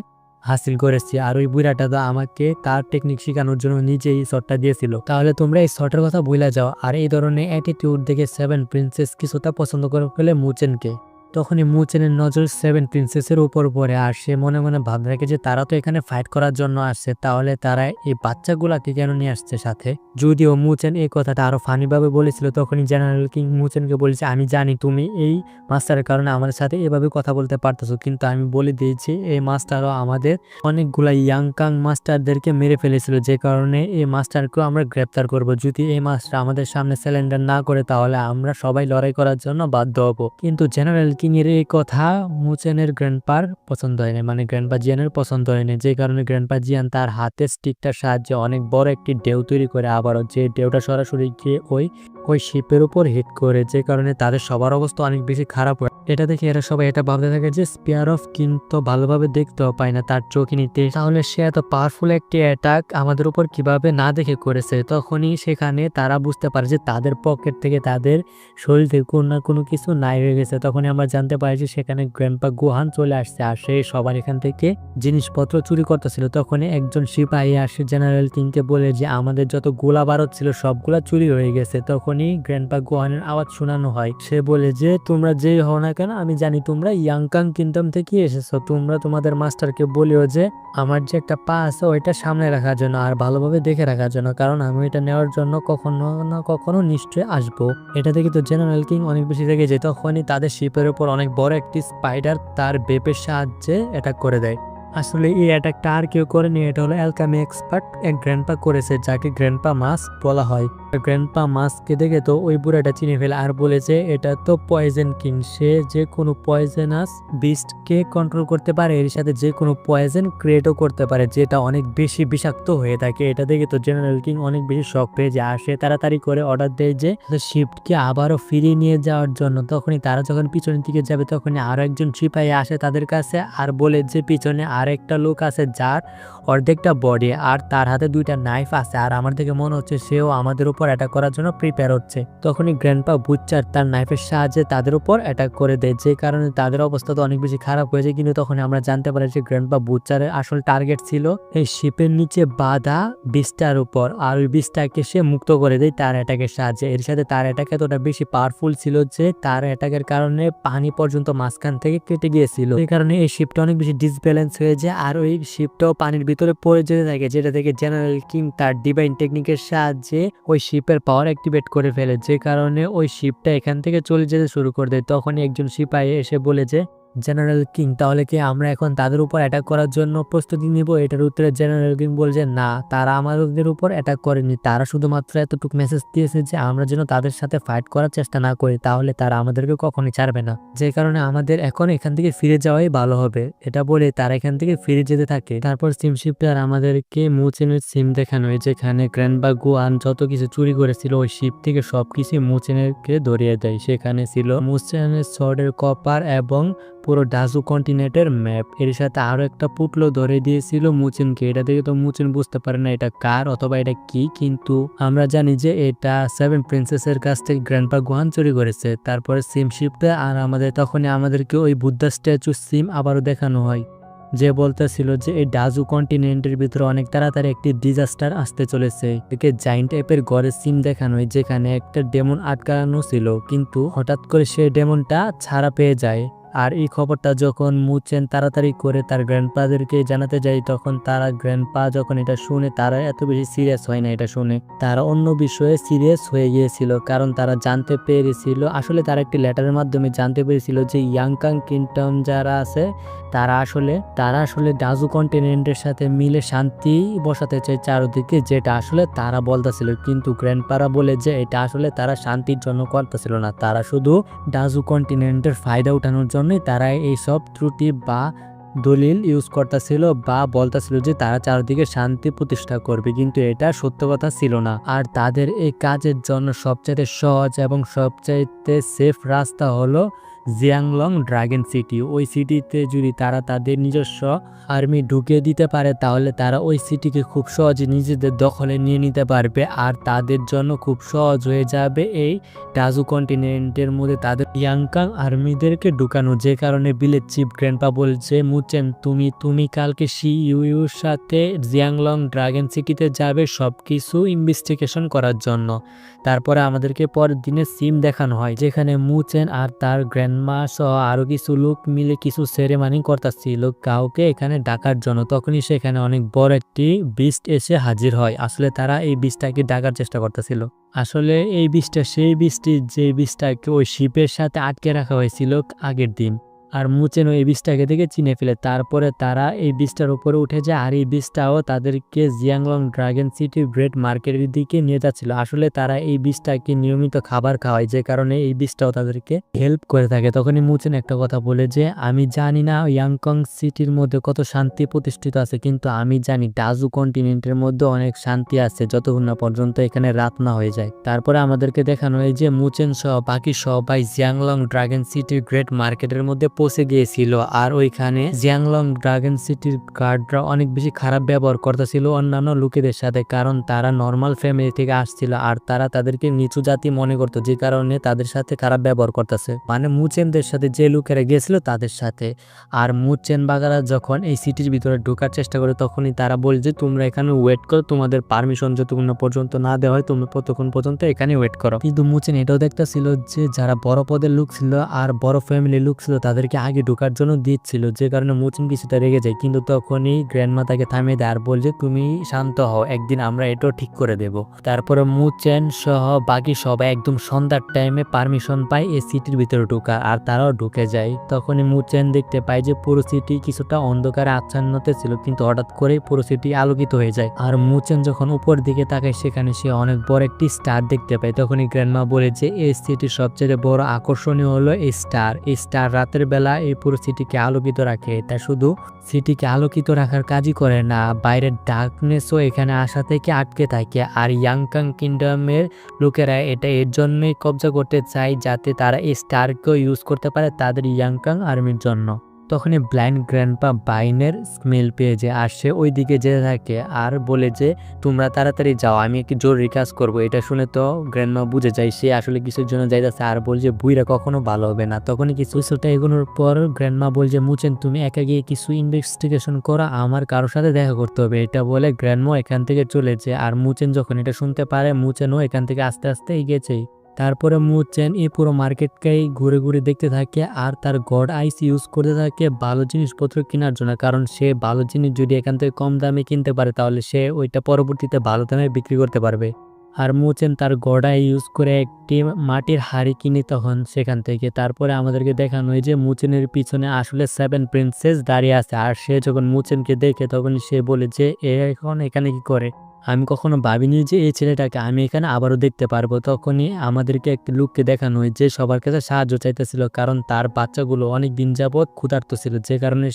হাসিল করেছি আর ওই বুড়াটা তো আমাকে তার টেকনিক শেখানোর জন্য নিজেই শটটা দিয়েছিল, তাহলে তোমরা এই শটের কথা ভুলে যাও। আর এই ধরনের অ্যাটিটিউড দেখে সেভেন প্রিন্সেস কিছুটা পছন্দ করে ফেলে মুচেনকে। তখনই মুচেনের নজর সেভেন প্রিন্সেসের উপর পড়ে আর সে মনে মনে ভাবতে থাকে যে তারা তো এখানে ফাইট করার জন্য আসছে, তাহলে তারা এই বাচ্চাগুলাকে কেন নিয়ে আসছে সাথে। যদিও মুচেন এই কথাটা আরো ফানি ভাবে বলেছিল তখনই জেনারেল কিং মুচেনকে বলেছে আমি জানি তুমি এই মাস্টারের কারণে আমাদের সাথে এভাবে কথা বলতে পারতেছো, কিন্তু আমি বলে দিয়েছি এই মাস্টারও আমাদের অনেকগুলা ইয়াংকাং মাস্টারদেরকে মেরে ফেলেছিল, যে কারণে এই মাস্টারকেও আমরা গ্রেপ্তার করব। যদি এই মাস্টার আমাদের সামনে স্যালেন্ডার না করে তাহলে আমরা সবাই লড়াই করার জন্য বাধ্য হব। কিন্তু জেনারেল কিং এর এই কথা মুচেনের গ্র্যান্ডপার পছন্দ হয়নি, মানে গ্র্যান্ডপা জিয়ানের পছন্দ হয়নি, যে কারণে গ্র্যান্ডপা জিয়ান তার হাতের স্টিকটার সাহায্যে অনেক বড় একটি ঢেউ তৈরি করে আবারও, যে ঢেউটা সরাসরি গিয়ে ওই শিপের উপর হিট করে, যে কারণে তাদের সবার অবস্থা অনেক বেশি খারাপ হয়। এটা দেখে এরা সবাই এটা ভাবতে থাকে যে স্পিয়ার অফ কিন্তু ভালোভাবে দেখতেও পায় না তার চোখে নিতে, তাহলে সে এত পাওয়ারফুল একটি অ্যাটাক আমাদের উপর কিভাবে না দেখে করেছে। তখনই সেখানে তারা বুঝতে পারে যে তাদের পকেট থেকে তাদের শরীর থেকে কোনো না কোনো কিছু নাই হয়ে গেছে। তখনই আমরা জানতে পারি যে সেখানে গ্র্যান্ডপা গুহান চলে আসছে আর সে সবার এখান থেকে জিনিসপত্র চুরি করতেছিল। তখনই একজন সিপাহী আসে জেনারেল কিংকে বলে যে আমাদের যত গোলা বারুদ ছিল সবগুলা চুরি হয়ে গেছে। তখনই গ্র্যান্ডপা গুহানের আওয়াজ শোনানো হয়, সে বলে যে তোমরা যেই হও না কেন আমি জানি তোমরা ইয়াংকাং কিংডম থেকে এসেছো, তোমরা তোমাদের মাস্টারকে বলিও যে আমার যে একটা পা আছে ওইটা সামনে রাখার জন্য আর ভালোভাবে দেখে রাখার জন্য, কারণ আমি এটা নেওয়ার জন্য কখনো না কখনো নিশ্চয়ই আসবো। এটা দেখে তো জেনারেল কিং অনেক বেশি রেগে যায়। তখনই তাদের শিপের উপর অনেক বড় একটি স্পাইডার তার বেপের সাহায্যে অ্যাটাক করে দেয় আসলে এই অ্যাটাকটা আর কেউ করেনি, এটা হলো অ্যালকামি এক্সপার্ট এক গ্র্যান্ডপা করেছে, যাকে গ্র্যান্ডপা মাস্ক বলা হয়। গ্র্যান্ডপা মাস্ককে দেখে তো ওই বুড়াটা চিনে ফেলে আর বলে যে এটা তো পয়জন কিং, সে যে কোনো পয়জনাস বিস্টকে কন্ট্রোল করতে পারে, এর সাথে যে কোনো পয়জন ক্রিয়েটও করতে পারে যেটা অনেক বেশি বিষাক্ত হয়ে থাকে। এটা দেখে তো জেনারেল কিং অনেক বেশি শক পেয়ে যায় আর সে তাড়াতাড়ি করে অর্ডার দেয় যে শিপকে আবারও ফিরিয়ে নিয়ে যাওয়ার জন্য। তখনই তারা যখন পিছনের দিকে যাবে তখনই আরো একজন সিপাহী আসে তাদের কাছে আর বলে যে পিছনে আর একটা লোক আছে যার অর্ধেকটা বডি আর তার হাতে দুইটা নাইফ আছে, আর আমার দেখে মনে হচ্ছে সেও আমাদের উপর অ্যাটাক করার জন্য প্রিপেয়ার হচ্ছে। তখনই গ্র্যান্ডপা বুচ্চার তার নাইফের সাহায্যে তাদের উপর অ্যাটাক করে দেয়, যে কারণে তাদের অবস্থা তো অনেক বেশি খারাপ হয়েছে। কিন্তু তখন আমরা জানতে পারি যে গ্র্যান্ডপা বুচ্চারের আসল টার্গেট ছিল এই শিপের নিচে বাঁধা বিস্টার উপর, আর ওই বিস্টারকে সে মুক্ত করে দেয় তার অ্যাটাকের সাহায্যে। এর সাথে তার অ্যাটাক এতটা বেশি পাওয়ারফুল ছিল যে তার অ্যাটাকের কারণে পানি পর্যন্ত মাঝখান থেকে কেটে গিয়েছিল, এই কারণে এই শিপটা অনেক বেশি ডিসব্যালেন্স হয়ে যায় আর ওই শিপটাও পানির ভিতরে পড়ে যেতে থাকে, যেটা থেকে জেনারেল কিং তার ডিভাইন টেকনিকের সাহায্যে ওই শিপের পাওয়ার অ্যাক্টিভেট করে ফেলে, যে কারণে ওই শিপটা এখান থেকে চলে যেতে শুরু করে দেয়। তখনই একজন সিপাহী এসে বলে যে জেনারেল কিং তাহলে কি আমরা এখন তাদের উপর অ্যাটাক করার জন্য প্রস্তুতি নিব? এটার উত্তরে জেনারেল কিং বলছে না, তারা আমাদের উপর অ্যাটাক করেনি, তারা শুধুমাত্র এতটুকু মেসেজ দিয়েছে যে আমরা যেন তাদের সাথে ফাইট করার চেষ্টা না করি, তাহলে তারা আমাদেরকে কখনই ছাড়বে না, যে কারণে আমাদের এখন এখান থেকে ফিরে যাওয়াই ভালো হবে। এটা বলে তারা এখান থেকে ফিরে যেতে থাকে। তারপর সিমশিপটার আমাদেরকে মুচেনের সিম দেখানো হয়, যেখানে গ্র্যান্ডপা গুয়ান যত কিছু চুরি করেছিল ওই শিপ থেকে সবকিছু মুচেনকে ধরিয়ে দেয়। সেখানে ছিল মুচেনের সর্ডের কপার এবং পুরো ডাজু কন্টিনেন্টের ম্যাপ, এর সাথে আরো একটা পুটলো ধরে দিয়েছিল মুচিনকে। এটা দেখে তো মুচিন বুঝতে পারে না এটা কার অথবা এটা কি, কিন্তু আমরা জানি যে এটা 7 প্রিন্সেসের কাছ থেকে গ্র্যান্ডপা গুহান চুরি করেছে। তারপরে সিম শিপটা আর তখনই আমাদেরকে ওই বুদ্ধা স্ট্যাচু সিম আবারও দেখানো হয়, যে বলতেছিল যে এই ডাজু কন্টিনেন্টের ভিতরে অনেক তাড়াতাড়ি একটি ডিজাস্টার আসতে চলেছে। একে জাইন্ট টাইপের ঘরের সিম দেখানো হয়, যেখানে একটা ডেমন আটকানো ছিল, কিন্তু হঠাৎ করে সেই ডেমনটা ছাড়া পেয়ে যায়। আর এই খবরটা যখন মুচেন তাড়াতাড়ি করে তার গ্র্যান্ডপাদেরকে জানাতে যায়, তখন তারা গ্র্যান্ডপা যখন এটা শুনে তারা এত বেশি সিরিয়াস হয় না। এটা শুনে তারা অন্য বিষয়ে সিরিয়াস হয়ে গিয়েছিল, কারণ তারা জানতে পেরেছিল, আসলে তারা একটি লেটারের মাধ্যমে জানতে পেরেছিল যে ইয়াংকাং কিংডম যারা আছে তারা আসলে ডাজু কন্টিনেন্টের সাথে মিলে শান্তি বসাতে চায় চারদিকে, যেটা আসলে তারা বলতেছিল। কিন্তু গ্র্যান্ডপারা বলে যে এটা আসলে তারা শান্তির জন্য করতেছিল না, তারা শুধু ডাজু কন্টিনেন্টের ফায়দা উঠানোর জন্যই তারা এইসব ত্রুটি বা দলিল ইউজ করতেছিল বা বলতেছিল যে তারা চারদিকে শান্তি প্রতিষ্ঠা করবে, কিন্তু এটা সত্য কথা ছিল না। আর তাদের এই কাজের জন্য সবচাইতে সহজ এবং সবচাইতে সেফ রাস্তা হলো জিয়াংলং ড্রাগন সিটি। ওই সিটিতে যদি তারা তাদের নিজস্ব আর্মি ঢুকিয়ে দিতে পারে তাহলে তারা ওই সিটিকে খুব সহজে নিজেদের দখলে নিয়ে নিতে পারবে, আর তাদের জন্য খুব সহজ হয়ে যাবে এই ডাজু কন্টিনেন্টের মধ্যে তাদের ইয়াংকাং আর্মিদেরকে ঢুকানো। যে কারণে বিলের চিফ গ্র্যান্ডপা বলছে মুচেন তুমি কালকে ইউর সাথে জিয়াংলং ড্রাগন সিটিতে যাবে সবকিছু ইনভেস্টিগেশন করার জন্য। তারপরে আমাদেরকে পরের দিনে সিম দেখানো হয়, যেখানে মুচেন আর তার গ্র্যান্ডমা সহ আরো কিছু লোক মিলে কিছু সেরেমানি করতেছিল কাউকে এখানে ডাকার জন্য। তখনই সেখানে অনেক বড় একটি বিস্ট এসে হাজির হয়। আসলে তারা এই বিস্টটাকে ডাকার চেষ্টা করতেছিল। আসলে এই বিস্টটা সেই বিস্টটি যে বিস্টটাকে ওই শিপের সাথে আটকে রাখা হয়েছিল আগের দিন, আর মুচেন এই বীজটাকে দেখে চিনে ফেলে। তারপরে তারা এই বীজটার উপরে উঠে যায়, আর এই বীজটাও তাদেরকে জিয়াংলং ড্রাগন সিটি গ্রেট মার্কেটের দিকে নিয়ে যাচ্ছিল। আসলে তারা এই বীজটাকে নিয়মিত খাবার খাওয়ায়, যে কারণে এই বীজটাও তাদেরকে হেল্প করে থাকে। তখনই মুচেন একটা কথা বলে যে আমি জানি না ইয়াংকং সিটির মধ্যে কত শান্তি প্রতিষ্ঠিত আছে, কিন্তু আমি জানি ডাজু কন্টিনেন্টের মধ্যে অনেক শান্তি আছে যতক্ষণ না পর্যন্ত এখানে রাত না হয়ে যায়। তারপরে আমাদেরকে দেখানো হয় যে মুচেন সহ বাকি সবাই জিয়াংলং ড্রাগন সিটির গ্রেট মার্কেটের মধ্যে পৌঁছে গিয়েছিল, আর ওইখানে জিয়াংলং ড্রাগন সিটির গার্ডরা অনেক বেশি খারাপ ব্যবহার করতেছিল অন্যান্য লোকেদের সাথে, কারণ তারা নর্মাল ফ্যামিলি থেকে আসছিল আর তারা তাদেরকে নিচু জাতি মনে করতো, যে কারণে তাদের সাথে খারাপ ব্যবহার করতেছে, মানে মুচেনদের সাথে যে লোকেরা গিয়েছিল তাদের সাথে। আর মুচেন বাগারা যখন এই সিটির ভিতরে ঢোকার চেষ্টা করে তখনই তারা বলে যে তোমরা এখানে ওয়েট করো, তোমাদের পারমিশন যতক্ষণ পর্যন্ত না দেওয়া হয় তোমরা ততক্ষণ পর্যন্ত এখানে ওয়েট করো। কিন্তু মুচেন এটাও দেখতেছিল যে যারা বড় পদের লোক ছিল আর বড় ফ্যামিলির লোক ছিল তাদের আমাদেরকে আগে ঢোকার জন্য দিচ্ছিল, যে কারণে মুচেন কিছুটা রেগে যায়। কিন্তু তখনই গ্র্যান্ডমা তাকে থামিয়ে দেয় আর বলছে তুমি শান্ত হও, একদিন আমরা এটাও ঠিক করে দেব। তারপরে মুচেন সহ বাকি সবাই একদম সন্ধ্যার টাইমে পারমিশন পায় এই সিটির ভিতরে ঢোকার, আর তারাও ঢুকে যায়। তখনই মুচেন দেখতে পায় যে পুরো সিটি কিছুটা অন্ধকারে আচ্ছন্নতে ছিল, কিন্তু হঠাৎ করেই পুরো সিটি আলোকিত হয়ে যায়। আর মুচেন যখন উপর দিকে তাকায় সেখানে সে অনেক বড় একটি স্টার দেখতে পায়। তখনই গ্র্যান্ডমা বলে যে এই সিটির সবচেয়ে বড় আকর্ষণীয় হলো এই স্টার। এই স্টার রাতের বেলা এই পুরো সিটিকে আলোকিত রাখে। তা শুধু সিটিকে আলোকিত রাখার কাজই করে না, বাইরের ডার্কনেসও এখানে আসা থেকে আটকে থাকে। আর ইয়াংকাং কিংডমের লোকেরা এটা এর জন্যই কবজা করতে চায় যাতে তারা এই স্টারকেও ইউজ করতে পারে তাদের ইয়াংকাং আর্মির জন্য। তখনই ব্লাইন্ড গ্র্যান্ডপা বাইনের স্মেল পেয়ে যায় আর সে ওই দিকে যেতে থাকে আর বলে যে তোমরা তাড়াতাড়ি যাও, আমি একটি জরুরি কাজ করবো। এটা শুনে তো গ্র্যান্ডমা বুঝে যায় সে আসলে কিছুর জন্য যাইতেছে আর বলছে বুইরা কখনো ভালো হবে না। তখনই কিছুটা এগোনোর পর গ্র্যান্ডমা বলছে মুচেন তুমি একা গিয়ে কিছু ইনভেস্টিগেশন করা, আমার কারোর সাথে দেখা করতে হবে। এটা বলে গ্র্যান্ডমা এখান থেকে চলে যায়। আর মুচেন যখন এটা শুনতে পারে মুচেনও এখান থেকে আস্তে আস্তে এগিয়েছে। তারপরে মুচেন এই পুরো মার্কেটকেই ঘুরে ঘুরে দেখতে থাকে আর তার গড আইস ইউজ করতে থাকে ভালো জিনিসপত্র কেনার জন্য, কারণ সে ভালো জিনিস যদি এখান থেকে কম দামে কিনতে পারে তাহলে সে ওইটা পরবর্তীতে ভালো দামে বিক্রি করতে পারবে। আর মুচেন তার গড আই ইউজ করে একটি মাটির হাড়ি কিনে তখন সেখান থেকে। তারপরে আমাদেরকে দেখানো হয় যে মুচেনের পিছনে আসলে 7 প্রিন্সেস দাঁড়িয়ে আছে। আর সে যখন মুচেনকে দেখে তখন সে বলে যে এ এখন এখানে কি করে, আমি কখনো ভাবিনি যে এই ছেলেটাকে আমি এখানে আবারও দেখতে পারবো। তখনই আমাদেরকে একটি লোককে দেখানো হয় যে সবার কাছে সাহায্য চাইতেছিল, কারণ তার বাচ্চাগুলো অনেক দিন যাবৎ ক্ষুধার্ত ছিল, যে কারণে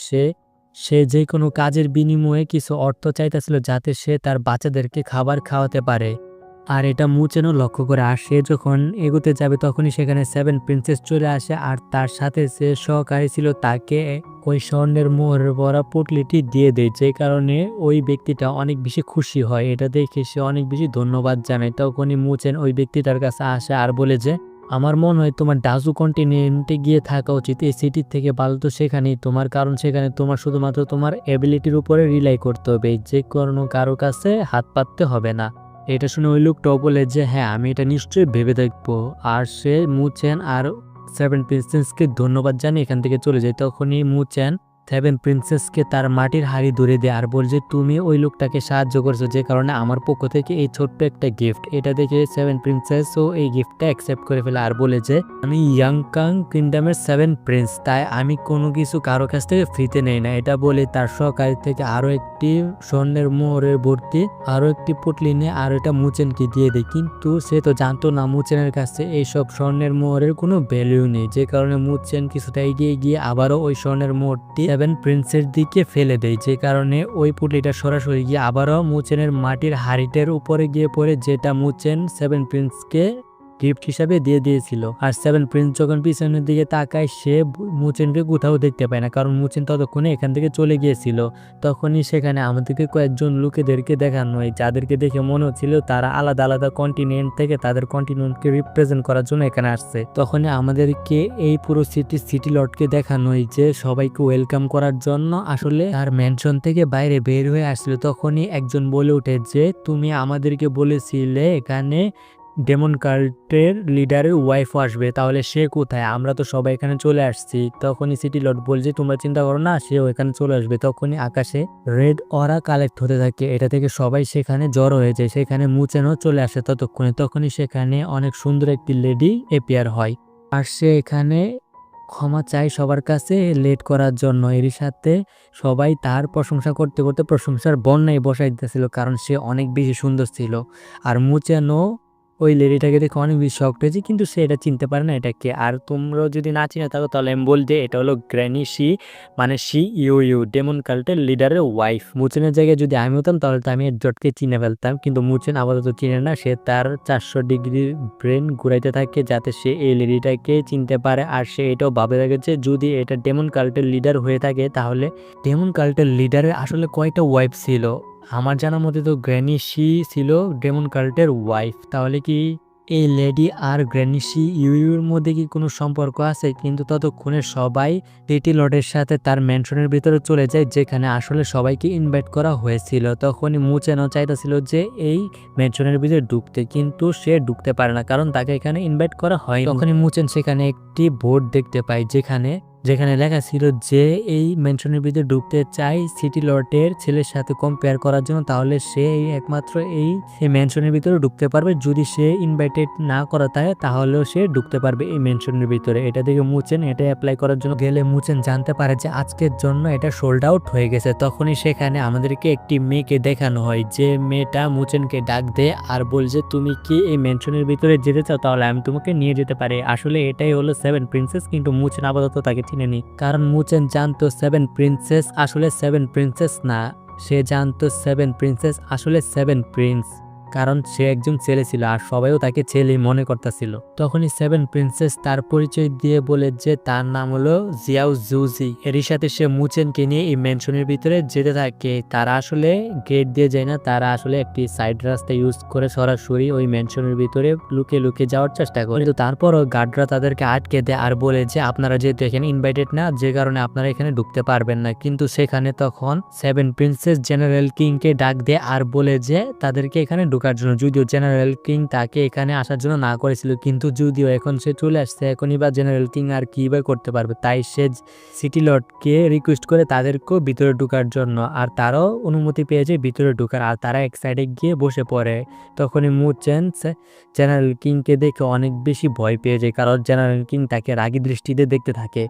সে যে কোনো কাজের বিনিময়ে কিছু অর্থ চাইতেছিল যাতে সে তার বাচ্চাদেরকে খাবার খাওয়াতে পারে। আর এটা মুচেনও লক্ষ্য করে। আর সে যখন এগোতে যাবে তখনই সেখানে 7 প্রিন্সেস চলে আসে আর তার সাথে যে সহকারী ছিল তাকে ওই স্বর্ণের মোহরের ভরা পুটলিটি দিয়ে দেয়, যে কারণে ওই ব্যক্তিটা অনেক বেশি খুশি হয়। এটা দেখে সে অনেক বেশি ধন্যবাদ জানায়। তখনই মুচেন ওই ব্যক্তিটার কাছে আসে আর বলে যে আমার মনে হয় তোমার ডাজু কন্টিনেন্টে গিয়ে থাকা উচিত, এই সিটির থেকে ভালো তো সেখানেই তোমার, কারণ সেখানে তোমার শুধুমাত্র তোমার এবিলিটির উপরে রিলাই করতে হবে, যে কোনো কারো কাছে হাত পাততে হবে না। এটা শুনে ওই লোকটাও বলে যে হ্যাঁ আমি এটা নিশ্চয়ই ভেবে দেখবো। আর সে মুচেন আর 7 প্রিন্সেসকে ধন্যবাদ জানিয়ে এখান থেকে চলে যায়। তখনই মুচেন 7 প্রিন্সেসকে তার মাটির হাড়ি ধরে দেয় আর বলছে তুমি ওই লোকটাকে সাহায্য করছো, যে কারণে আমার পক্ষ থেকে এই ছোট্ট একটা গিফট। এটা দেখে 7 প্রিন্সেসও এই গিফটটা অ্যাকসেপ্ট করে ফেলে আর বলে যে আমি ইয়াংকাং কিংডমের 7 প্রিন্স, তাই আমি কোনো কিছু কারো কাছ থেকে ফ্রিতে নেই না। এটা বলে তার সহকারী থেকে আরো একটি স্বর্ণের মোহরের ভর্তি আরো একটি পুটলি নিয়ে আর এটা মুচেনকে দিয়ে দেয়। কিন্তু সে তো জানতো না মুচেনের কাছে এইসব স্বর্ণের মোহরের কোনো ভ্যালু নেই, যে কারণে মুচেন কিছুটা এগিয়ে গিয়ে আবারও ওই স্বর্ণের মোহরটি 7 প্রিন্সের দিকে ফেলে দেয়, যে কারণে ওই পুটলিটা সরাসরি গিয়ে আবারও মুচেনের মাটির হাড়িটার উপরে গিয়ে পড়ে, যেটা মুচেন 7 প্রিন্সকে গিফট হিসাবে দিয়ে দিয়েছিল। আর 7 প্রিন্স যখন পিছনের দিকে তাকায় সে মুচেনকে কোথাও দেখতে পায় না, কারণ মুচেন ততক্ষণে এখান থেকে চলে গিয়েছিল। তখনই সেখানে আমাদেরকে কয়েকজন লোকেদেরকে দেখানো হয় যাদেরকে দেখে মনে হচ্ছিল তারা আলাদা আলাদা কন্টিনেন্ট থেকে তাদের কন্টিনেন্টকে রিপ্রেজেন্ট করার জন্য এখানে আসছে। তখনই আমাদেরকে এই পুরো সিটি লর্ডকে দেখানো হয় যে সবাইকে ওয়েলকাম করার জন্য আসলে তার ম্যানশন থেকে বাইরে বের হয়ে আসছিল। তখনই একজন বলে ওঠে যে তুমি আমাদেরকে বলেছিলে এখানে ডেমন কাল্টের লিডারের ওয়াইফ আসবে, তাহলে সে কোথায়? আমরা তো সবাই এখানে চলে আসছি। তখনই সিটি লর্ড বলছে তোমরা চিন্তা করো না, সেও এখানে চলে আসবে। তখনই আকাশে রেড অরা কালেক্ট হতে থাকে, এটা থেকে সবাই সেখানে জড়ো হয়ে যায়। সেখানে মুচেনও চলে আসে ততক্ষণে। তখনই সেখানে অনেক সুন্দর একটি লেডি এপিয়ার হয় আর সে এখানে ক্ষমা চাই সবার কাছে লেট করার জন্য। এরই সাথে সবাই তার প্রশংসা করতে করতে প্রশংসার বন্যায় বসাই দিতেছিল, কারণ সে অনেক বেশি সুন্দর ছিল। আর মুচেনও ওই লেডিটাকে দেখে অনেক বেশি শক্ট হয়েছে, কিন্তু সে এটা চিনতে পারে না এটাকে। আর তোমরাও যদি না চিনে থাকো তাহলে আমি বলতে এটা হলো গ্র্যানি শি, মানে শি ইউ ডেমন কাল্টের লিডারের ওয়াইফ। মুচেনের জায়গায় যদি আমি হতাম তাহলে তো আমি জটকে চিনে ফেলতাম, কিন্তু মুচেন আপাতত চিনে না। সে তার 400 ডিগ্রি ব্রেন ঘুরাইতে থাকে যাতে সে এই লেডিটাকে চিনতে পারে। আর সে এটাও ভাবে থাকে যে যদি এটা ডেমন কাল্টের লিডার হয়ে থাকে তাহলে ডেমন কাল্টের লিডারের আসলে কয়টা ওয়াইফ ছিল। আমার জানার মতে তো গ্র্যানি শি ছিল ডেমন কাল্টের ওয়াইফ। তাহলে কি এই লেডি আর গ্র্যানি শি ইউর মধ্যে কি কোনো সম্পর্ক আছে? কিন্তু ততক্ষণে সবাই সিটি লর্ডের সাথে তার ম্যানশনের ভিতরে চলে যায়, যেখানে আসলে সবাইকে ইনভাইট করা হয়েছিল। তখনই মুচেনও চাইতেছিল যে এই ম্যানশনের ভিতরে ঢুকতে, কিন্তু সে ঢুকতে পারে না কারণ তাকে এখানে ইনভাইট করা হয়। তখনই মুচেন সেখানে একটি বোর্ড দেখতে পায় যেখানে যেখানে লেখা ছিল যে এই মেনশনের ভিতরে ঢুকতে চাই সিটি লটের ছেলের সাথে কম্পেয়ার করার জন্য, তাহলে সে একমাত্র এই মেনশনের ভিতরে ঢুকতে পারবে। যদি সে ইনভাইটেড না করা থাকে তাহলেও সে ঢুকতে পারবে এই মেনশনের ভিতরে। এটা দেখে মুচেন এটা অ্যাপ্লাই করার জন্য গেলে মুচেন জানতে পারে যে আজকের জন্য এটা সোল্ড আউট হয়ে গেছে। তখনই সেখানে আমাদেরকে একটি মেয়েকে দেখানো হয়, যে মেয়েটা মুচেনকে ডাক দেয় আর বলছে তুমি কি এই মেনশনের ভিতরে যেতে চাও, তাহলে আমি তোমাকে নিয়ে যেতে পারি। আসলে এটাই হলো 7 প্রিন্সেস, কিন্তু মুচেন আপাতত তাকে চিনেনি, কারণ মুচেন জানতো 7 প্রিন্সেস আসলে 7 প্রিন্সেস না। সে জানতো 7 প্রিন্সেস আসলে 7 প্রিন্স, কারণ সে একজন ছেলে ছিল আর সবাইও তাকে ছেলে মনে করতেছিল। তখনই 7 প্রিন্সেস তার পরিচয় দিয়ে বলে যে তার নাম হলো জিয়াও জুজি। এরই সাথে সে মুচেনকে নিয়ে এই ম্যানশনের ভিতরে যেতে থাকে। তারা আসলে গেট দিয়ে যায় না, তারা আসলে একটি সাইড রাস্তা ইউজ করে সরাসরি ওই ম্যানশনের ভিতরে লুকে লুকে যাওয়ার চেষ্টা করে। কিন্তু তারপরও গার্ডরা তাদেরকে আটকে দেয় আর বলে যে আপনারা যেহেতু এখানে ইনভাইটেড না, যে কারণে আপনারা এখানে ঢুকতে পারবেন না। কিন্তু সেখানে তখন 7 প্রিন্সেস জেনারেল কিংকে ডাক দেয় আর বলে যে তাদেরকে এখানে ঢোকার জন্য। যদিও জেনারেল কিং তাকে এখানে আসার জন্য না করেছিল, কিন্তু যদিও এখন সে চলে আসছে, এখনই বা জেনারেল কিং আর কি বা করতে পারবে। তাই সে সিটি লর্ডকে রিকোয়েস্ট করে তাদেরকেও ভিতরে ঢোকার জন্য, আর তারাও অনুমতি পেয়েছে ভিতরে ঢোকার, আর তারা এক সাইডে গিয়ে বসে পড়ে। তখনই মুচেন জেনারেল কিংকে দেখে অনেক বেশি ভয় পেয়ে যায়, কারণ জেনারেল কিং তাকে রাগী দৃষ্টিতে দেখতে থাকে।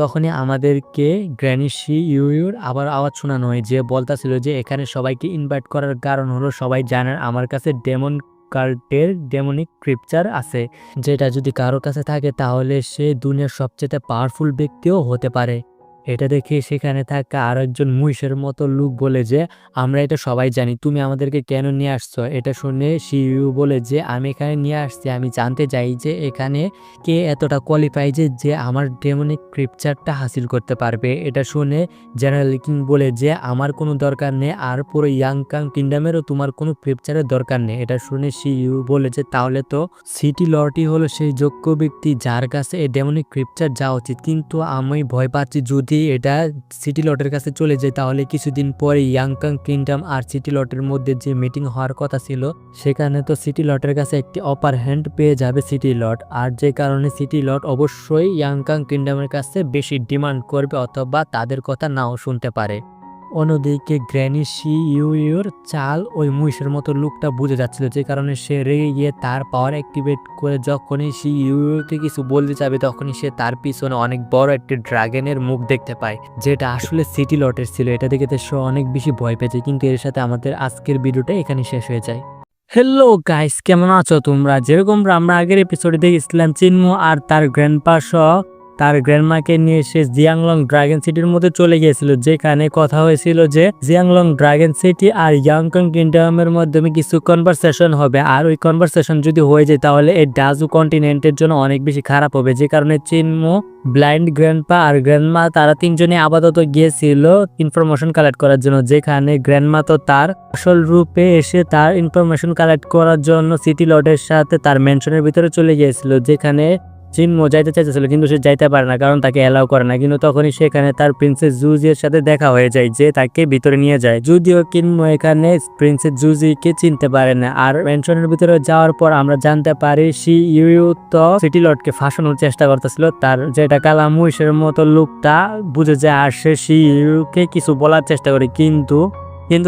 তখনই আমাদেরকে গ্র্যানি শি ইউর আবার আওয়াজ শোনানো হয়, যে বলতাছিল যে এখানে সবাইকে ইনভাইট করার কারণ হলো সবাই জানেন আমার কাছে ডেমন কার্টের ডেমনিক ক্রিপচার আছে, যেটা যদি কারোর কাছে থাকে তাহলে সে দুনিয়ার সবচেয়ে পাওয়ারফুল ব্যক্তিও হতে পারে। এটা দেখে সেখানে থাকা আরো একজন মহিষের মতো লোক বলে যে আমরা এটা সবাই জানি, তুমি আমাদেরকে কেন নিয়ে আসছো। এটা শুনে শিউ বলে যে আমি এখানে নিয়ে আসছি, আমি জানতে চাই যে এখানে কে এতটা কোয়ালিফাই যে আমার ডেমনিক ক্রিপচারটা হাসিল করতে পারবে। এটা শুনে জেনারেল কিং বলে যে আমার কোনো দরকার নেই, আর পুরো ইয়াংকাং কিংডমেরও তোমার কোনো ক্রিপচারের দরকার নেই। এটা শুনে শিউ বলে যে তাহলে তো সিটি লর্ডই হলো সেই যোগ্য ব্যক্তি যার কাছে এই ডেমনিক ক্রিপচার যাওয়া উচিত, কিন্তু আমি ভয় পাচ্ছি যদি এটা সিটি লটের কাছে চলে যায় তাহলে কিছুদিন পরে ইয়াংকাং কিংডম আর সিটি লটের মধ্যে যে মিটিং হওয়ার কথা ছিল সেখানে তো সিটি লটের কাছে একটি অপার হ্যান্ড পেয়ে যাবে সিটি লট, আর যে কারণে সিটি লট অবশ্যই ইয়াংকাং কিংডমের কাছে বেশি ডিমান্ড করবে অথবা তাদের কথা নাও শুনতে পারে। অন্যদিকে গ্র্যানি শি ইউর চাল ওই মহিষের মতো লুকটা বুঝে যাচ্ছিল, যে কারণে সে রেগে গিয়ে তার পাওয়ার অ্যাক্টিভেট করে যখনই শি ইউকে কিছু বলতে যাবে তখনই সে তার পিছনে অনেক বড় একটি ড্রাগনের মুখ দেখতে পায়, যেটা আসলে সিটি লটের ছিল। এটা দেখে সে অনেক বেশি ভয় পেয়েছে। কিন্তু এর সাথে আমাদের আজকের ভিডিওটা এখানে শেষ হয়ে যায়। হ্যালো গাইস, কেমন আছো তোমরা? যেরকম আমরা আগের এপিসোডে দেখেছিলাম চিনমো আর তার গ্র্যান্ডপা সহ তার গ্র্যান্ডমাকে নিয়ে সে জিয়াংলং ড্রাগন সিটির মধ্যে চলে গিয়েছিল, যেখানে কথা হয়েছিল যে জিয়াংলং ড্রাগন সিটি আর ইয়াংকং কিংডমের মাধ্যমে কিছু কনভারসেশন হবে, আর ওই কনভারসেশন যদি হয়ে যায় তাহলে এই ডাজু কন্টিনেন্টের জন্য অনেক বেশি খারাপ হবে। যে কারণে চিনমো, ব্লাইন্ড গ্র্যান্ডপা আর গ্র্যান্ডমা তারা তিনজনে আপাতত গিয়েছিল ইনফরমেশন কালেক্ট করার জন্য, যেখানে গ্র্যান্ডমা তো তার আসল রূপে এসে তার ইনফরমেশন কালেক্ট করার জন্য সিটি লর্ডের সাথে তার মেনশনের ভিতরে চলে গিয়েছিল, যেখানে চিনমো যাইতে চাইতেছিল কিন্তু সে যাইতে পারে না কারণ তাকে অ্যালাউ করে না। কিন্তু তখনই সেখানে তার প্রিন্সেস জুজির সাথে দেখা হয়ে যায়, যে তাকে ভিতরে নিয়ে যায়। যদিও চিনমো এখানে প্রিন্সেস জুজিকে চিনতে পারে না, আর মেনশনের ভিতরে যাওয়ার পর আমরা জানতে পারি শি ইউ তো সিটি লর্ডকে ফাঁসানোর চেষ্টা করতেছিল। তার যেটা কালা মহিষের মতো লুকটা বুঝে যায়, আর সে শি ইউকে কিছু বলার চেষ্টা করে, কিন্তু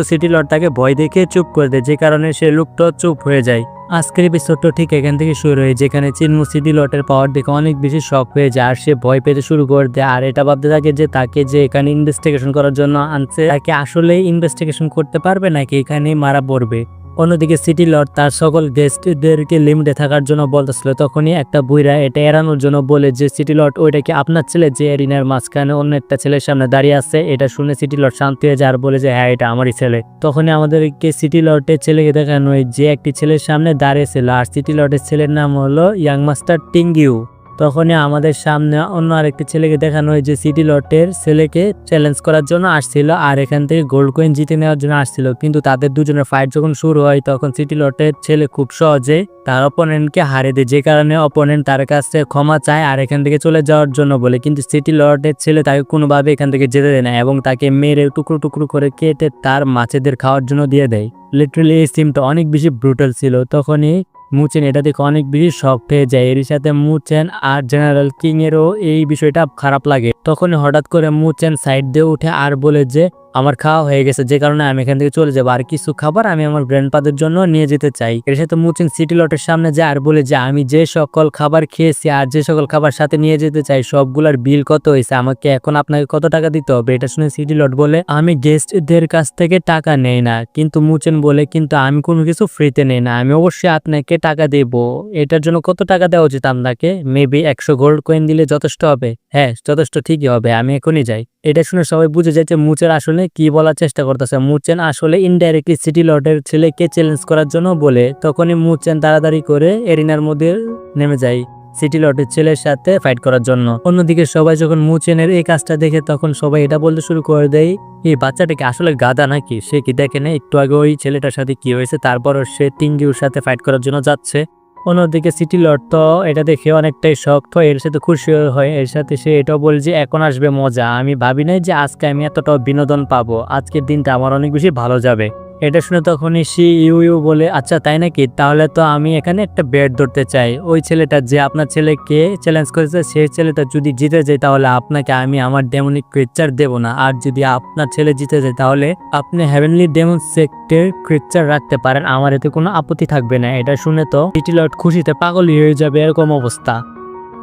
সিটি লর্ড তাকে ভয় দেখে চুপ করে দেয়, যে কারণে সে লোকটা চুপ হয়ে যায়। আজকের এপিসোডটা ঠিক এখান থেকে শুরু হয়, যেখানে চিনমু সিটি লটের পাওয়ার দেখে অনেক বেশি শক হয়ে যায়, আর সে ভয় পেতে শুরু করে দেয়। আর এটা ভাবতে থাকে যে তাকে যে এখানে ইনভেস্টিগেশন করার জন্য আনছে তাকে আসলে ইনভেস্টিগেশন করতে পারবে নাকি এখানে মারা পড়বে। অন্যদিকে সিটি লর্ড তার সকল গেস্টদেরকে লিমিটে থাকার জন্য বলতেছিল। তখনই একটা বুইরা এটা এড়ানোর জন্য বলে যে সিটি লর্ড ওইটা কি আপনার ছেলে যে এরিনার মাঝখানে অন্য একটা ছেলের সামনে দাঁড়িয়ে আছে? এটা শুনে সিটি লর্ড শান্ত হয়ে যায় আর বলে যে হ্যাঁ এটা আমারই ছেলে। তখনই আমাদেরকে সিটি লর্ডের ছেলেকে দেখানো হয় যে একটি ছেলের সামনে দাঁড়িয়েছিল, আর সিটি লর্ডের ছেলের নাম হলো ইয়াং মাস্টার টিংগিউ। তখনই আমাদের সামনে অন্য আরেকটি ছেলেকে দেখানো হয় যে সিটি লটের ছেলেকে চ্যালেঞ্জ করার জন্য আসছিল, আর এখান থেকে গোল্ড কয়েন জিতে নেওয়ার জন্য আসছিল। কিন্তু তাদের দুজনের ফাইট যখন শুরু হয় তখন সিটি লটের ছেলে খুব সহজে তার অপোনেন্টকে হারিয়ে দেয়, যে কারণে অপোনেন্ট তার কাছে ক্ষমা চায় আর এখান থেকে চলে যাওয়ার জন্য বলে। কিন্তু সিটি লর্ডের ছেলে তাকে কোনোভাবে এখান থেকে যেতে দেয় না এবং তাকে মেরে টুকরো টুকরো করে কেটে তার মাছেদের খাওয়ার জন্য দিয়ে দেয়। লিটারালি এই সিনটা অনেক বেশি ব্রুটাল ছিল। তখনই মুচেন এটা দেখে অনেক বেশি শক হয়ে যায়। এর সাথে মুচেন আর জেনারেল কিং এরও এই বিষয়টা খারাপ লাগে। তখন হঠাৎ করে মুচেন সাইড দিয়ে উঠে আর বলে যে আমার খাওয়া হয়ে গেছে, যে কারণে আমি এখান থেকে চলে যাবো, আর কিছু খাবার আমি আমার গ্র্যান্ডফাদারের জন্য নিয়ে যেতে চাই। এর সাথে মুচেন সিটি লটের সামনে যায় আর বলে যে আমি যে সকল খাবার খেয়েছি আর যে সকল খাবার সাথে নিয়ে যেতে চাই সবগুলার বিল কত হয়েছে, আমাকে এখন আপনাকে কত টাকা দিতে হবে। এটা শুনে সিটি লট বলে আমি গেস্টদের কাছ থেকে টাকা নেই না। কিন্তু মুচেন বলে কিন্তু আমি কোনো কিছু ফ্রিতে নেই না, আমি অবশ্যই আপনাকে টাকা দেব। এটার জন্য কত টাকা দেওয়া উচিত আপনাকে? মেবি 100 গোল্ড কয়েন দিলে যথেষ্ট হবে। হ্যাঁ যথেষ্ট, ঠিকই হবে, আমি এখনই যাই। এটা শুনে সবাই বুঝে যায় যে মুচেন আসলে কি বলার চেষ্টা করতেছে। মুচেন আসলে ইনডাইরেক্টলি সিটি লটের ছেলেকে চ্যালেঞ্জ করার জন্য বলে। তখনই মুচেন তাড়াতাড়ি করে এরিনার মধ্যে নেমে যায় সিটি লটের ছেলের সাথে ফাইট করার জন্য। অন্যদিকে সবাই যখন মুচেনের এই কাজটা দেখে তখন সবাই এটা বলতে শুরু করে দেয় এই বাচ্চাটাকে আসলে গাধা নাকি, সে কি দেখে না একটু আগে ওই ছেলেটার সাথে কি হয়েছে, তারপরও সে টিঙ্গিউর সাথে ফাইট করার জন্য যাচ্ছে। অন্যদিকে সিটি লর্ড তো এটা দেখে অনেকটাই শক্ত হয়, এর সাথে খুশি হয়। এর সাথে সে এটাও বলে যে এখন আসবে মজা, আমি ভাবি নাই যে আজকে আমি এতটাও বিনোদন পাবো, আজকের দিনটা আমার অনেক বেশি ভালো যাবে। এটা শুনে তখনই সি ইউ বলে আচ্ছা তাই নাকি, তাহলে তো আমি এখানে একটা বেট ধরতে চাই। ওই ছেলেটা যে আপনার ছেলেকে চ্যালেঞ্জ করেছে সেই ছেলেটা যদি জিতে যায় তাহলে আপনাকে আমি আমার ডেমনিক ক্রিয়েচার দেব না, আর যদি আপনার ছেলে জিতে যায় তাহলে আপনি হেভেনলি ডেমন সেক্টর ক্রিয়েচার রাখতে পারেন, আমার এতে কোনো আপত্তি থাকবে না। এটা শুনে তো সিটি লর্ড খুশিতে পাগলই হয়ে যাবে, এরকম অবস্থা।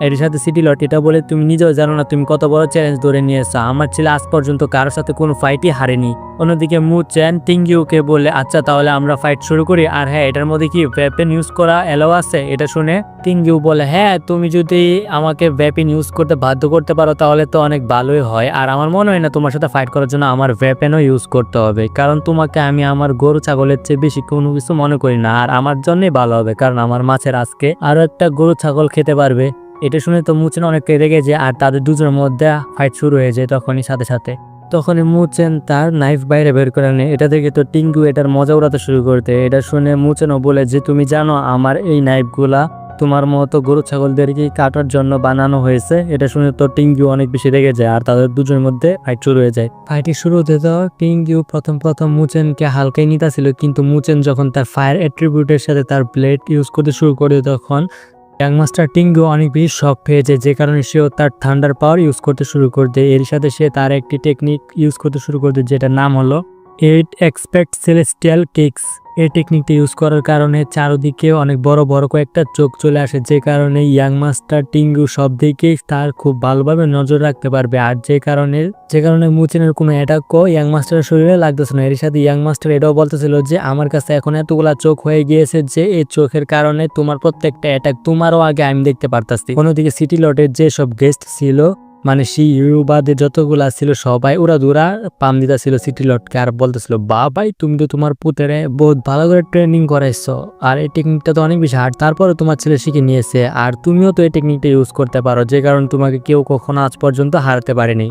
এর সাথে সিটি লট এটা বলে তুমি নিজেও জানো না তুমি কত বড় চ্যালেঞ্জ ধরে নিয়েছো, আমার ছেলে আজ পর্যন্ত কারোর সাথে কোনো ফাইটই হারেনি। অন্যদিকে মুচেন টিঙ্গিউকে বলে আচ্ছা তাহলে আমরা ফাইট শুরু করি, আর হ্যাঁ এটার মধ্যে কি ওয়েপন ইউজ করা এলাও আছে। এটা শুনে টিঙ্গিউ বলে হ্যাঁ তুমি যদি আমাকে ওয়েপন ইউজ করতে বাধ্য করতে পারো তাহলে তো অনেক ভালোই হয়, আর আমার মনে হয় না তোমার সাথে ফাইট করার জন্য আমার ওয়েপনও ইউজ করতে হবে, কারণ তোমাকে আমি আমার গরু ছাগলের চেয়ে বেশি কোনো কিছু মনে করি না, আর আমার জন্যই ভালো হবে কারণ আমার মাছের আজকে আরো একটা গরু ছাগল খেতে পারবে। এটা শুনে তো মুচেন অনেকটা রেগে যায় আর তাদের দুজনের মধ্যে ফাইট শুরু হয়ে যায়। তখনই মুচেন তার নাইফ বাইরে বের করে নেয়। এটা দেখে তো টিঙ্গু এটার মজা উড়াতে শুরু করতে। এটা শুনে মুচেনও বলে যে তুমি জানো আমার এই নাইফগুলা তোমার মতো গরু ছাগলদেরকে কাটার জন্য বানানো হয়েছে। এটা শুনে তো টিঙ্গু অনেক বেশি রেগে যায় আর তাদের দুজনের মধ্যে ফাইট শুরু হয়ে যায়। ফাইটের শুরু হতে তো টিঙ্গু প্রথম মুচেনকে হালকাই নিতেছিল, কিন্তু মুচেন যখন তার ফায়ার অ্যাট্রিবিউটের সাথে তার ব্লেড ইউজ করতে শুরু করে তখন ইয়াং মাস্টার টিঙ্গু অনেক বেশি শক পেয়ে যায়, যে কারণে সেও তার থান্ডার পাওয়ার ইউজ করতে শুরু করে দেয়। এর সাথে সে তার একটি টেকনিক ইউজ করতে শুরু করে দেয় যেটার নাম হলো 8 এক্সপেক্ট সেলেস্টিয়াল কিক্স। এই টেকনিকটা ইউজ করার কারণে চারদিকে অনেক বড় বড় কয়েকটা চোখ চলে আসে, যে কারণে ইয়াং মাস্টার টিঙ্গু সব দিকেই তার খুব ভালোভাবে নজর রাখতে পারবে, আর যে কারণে মুচেনের কোনো অ্যাটাকও ইয়াং মাস্টারের শরীরে লাগতেছে না। এর সাথে ইয়াং মাস্টার এটাও বলতেছিল যে আমার কাছে এখন এতগুলা চোখ হয়ে গিয়েছে যে এই চোখের কারণে তোমার প্রত্যেকটা অ্যাটাক তোমারও আগে আমি দেখতে পারতাছি। অন্যদিকে সিটি লটের যে সব গেস্ট ছিল মানে বাদে যতগুলা ছিল সবাই ওরা দূরা পাম দিতা ছিল সিটি লটকে আর বলতেছিল ভাই তুমি তো তোমার পুতেরে বহুত ভালো করে ট্রেনিং করাইছো, আর এই টেকনিকটা তো অনেক বেশি হার্ড, তারপরে তোমার ছেলে শিখে নিয়েছে আর তুমিও তো এই টেকনিকটা ইউজ করতে পারো, যে কারণে তোমাকে কেউ কখনো আজ পর্যন্ত হারাতে পারেনি।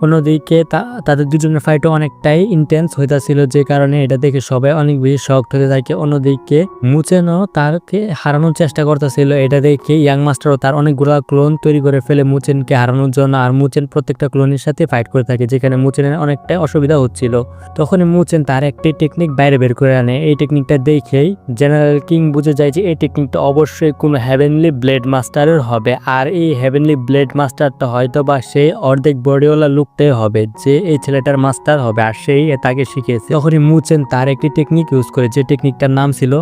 অন্যদিকে তাদের দুজনের ফাইটও অনেকটাই ইন্টেন্স হইতাছিল, যে কারণে এটা দেখে সবাই অনেক বেশি শক্ট হতে থাকে। অন্যদিকে মুচেনও তারকে হারানোর চেষ্টা করতেছিল। এটা দেখে ইয়াং মাস্টারও তার অনেকগুলো ক্লোন তৈরি করে ফেলে মুচেনকে হারানোর জন্য, আর মুচেন প্রত্যেকটা ক্লোনের সাথে ফাইট করে থাকে, যেখানে মুচেনের অনেকটাই অসুবিধা হচ্ছিল। তখনই মুচেন তার একটি টেকনিক বাইরে বের করে আনে। এই টেকনিকটা দেখেই জেনারেল কিং বুঝে যায় যে এই টেকনিকটা অবশ্যই কোনো হেভেনলি ব্লেড মাস্টারের হবে, আর এই হেভেনলি ব্লেড মাস্টারটা হয়তো বা সেই অর্ধেক বডিওয়ালা লুকটাই হবে যে এই ছেলেটার মাস্টার হবে, আর সেই তাকে শিখিয়েছে। তখনই মুচেন তার একটি টেকনিক ইউজ করে, যে টেকনিকটার নাম ছিল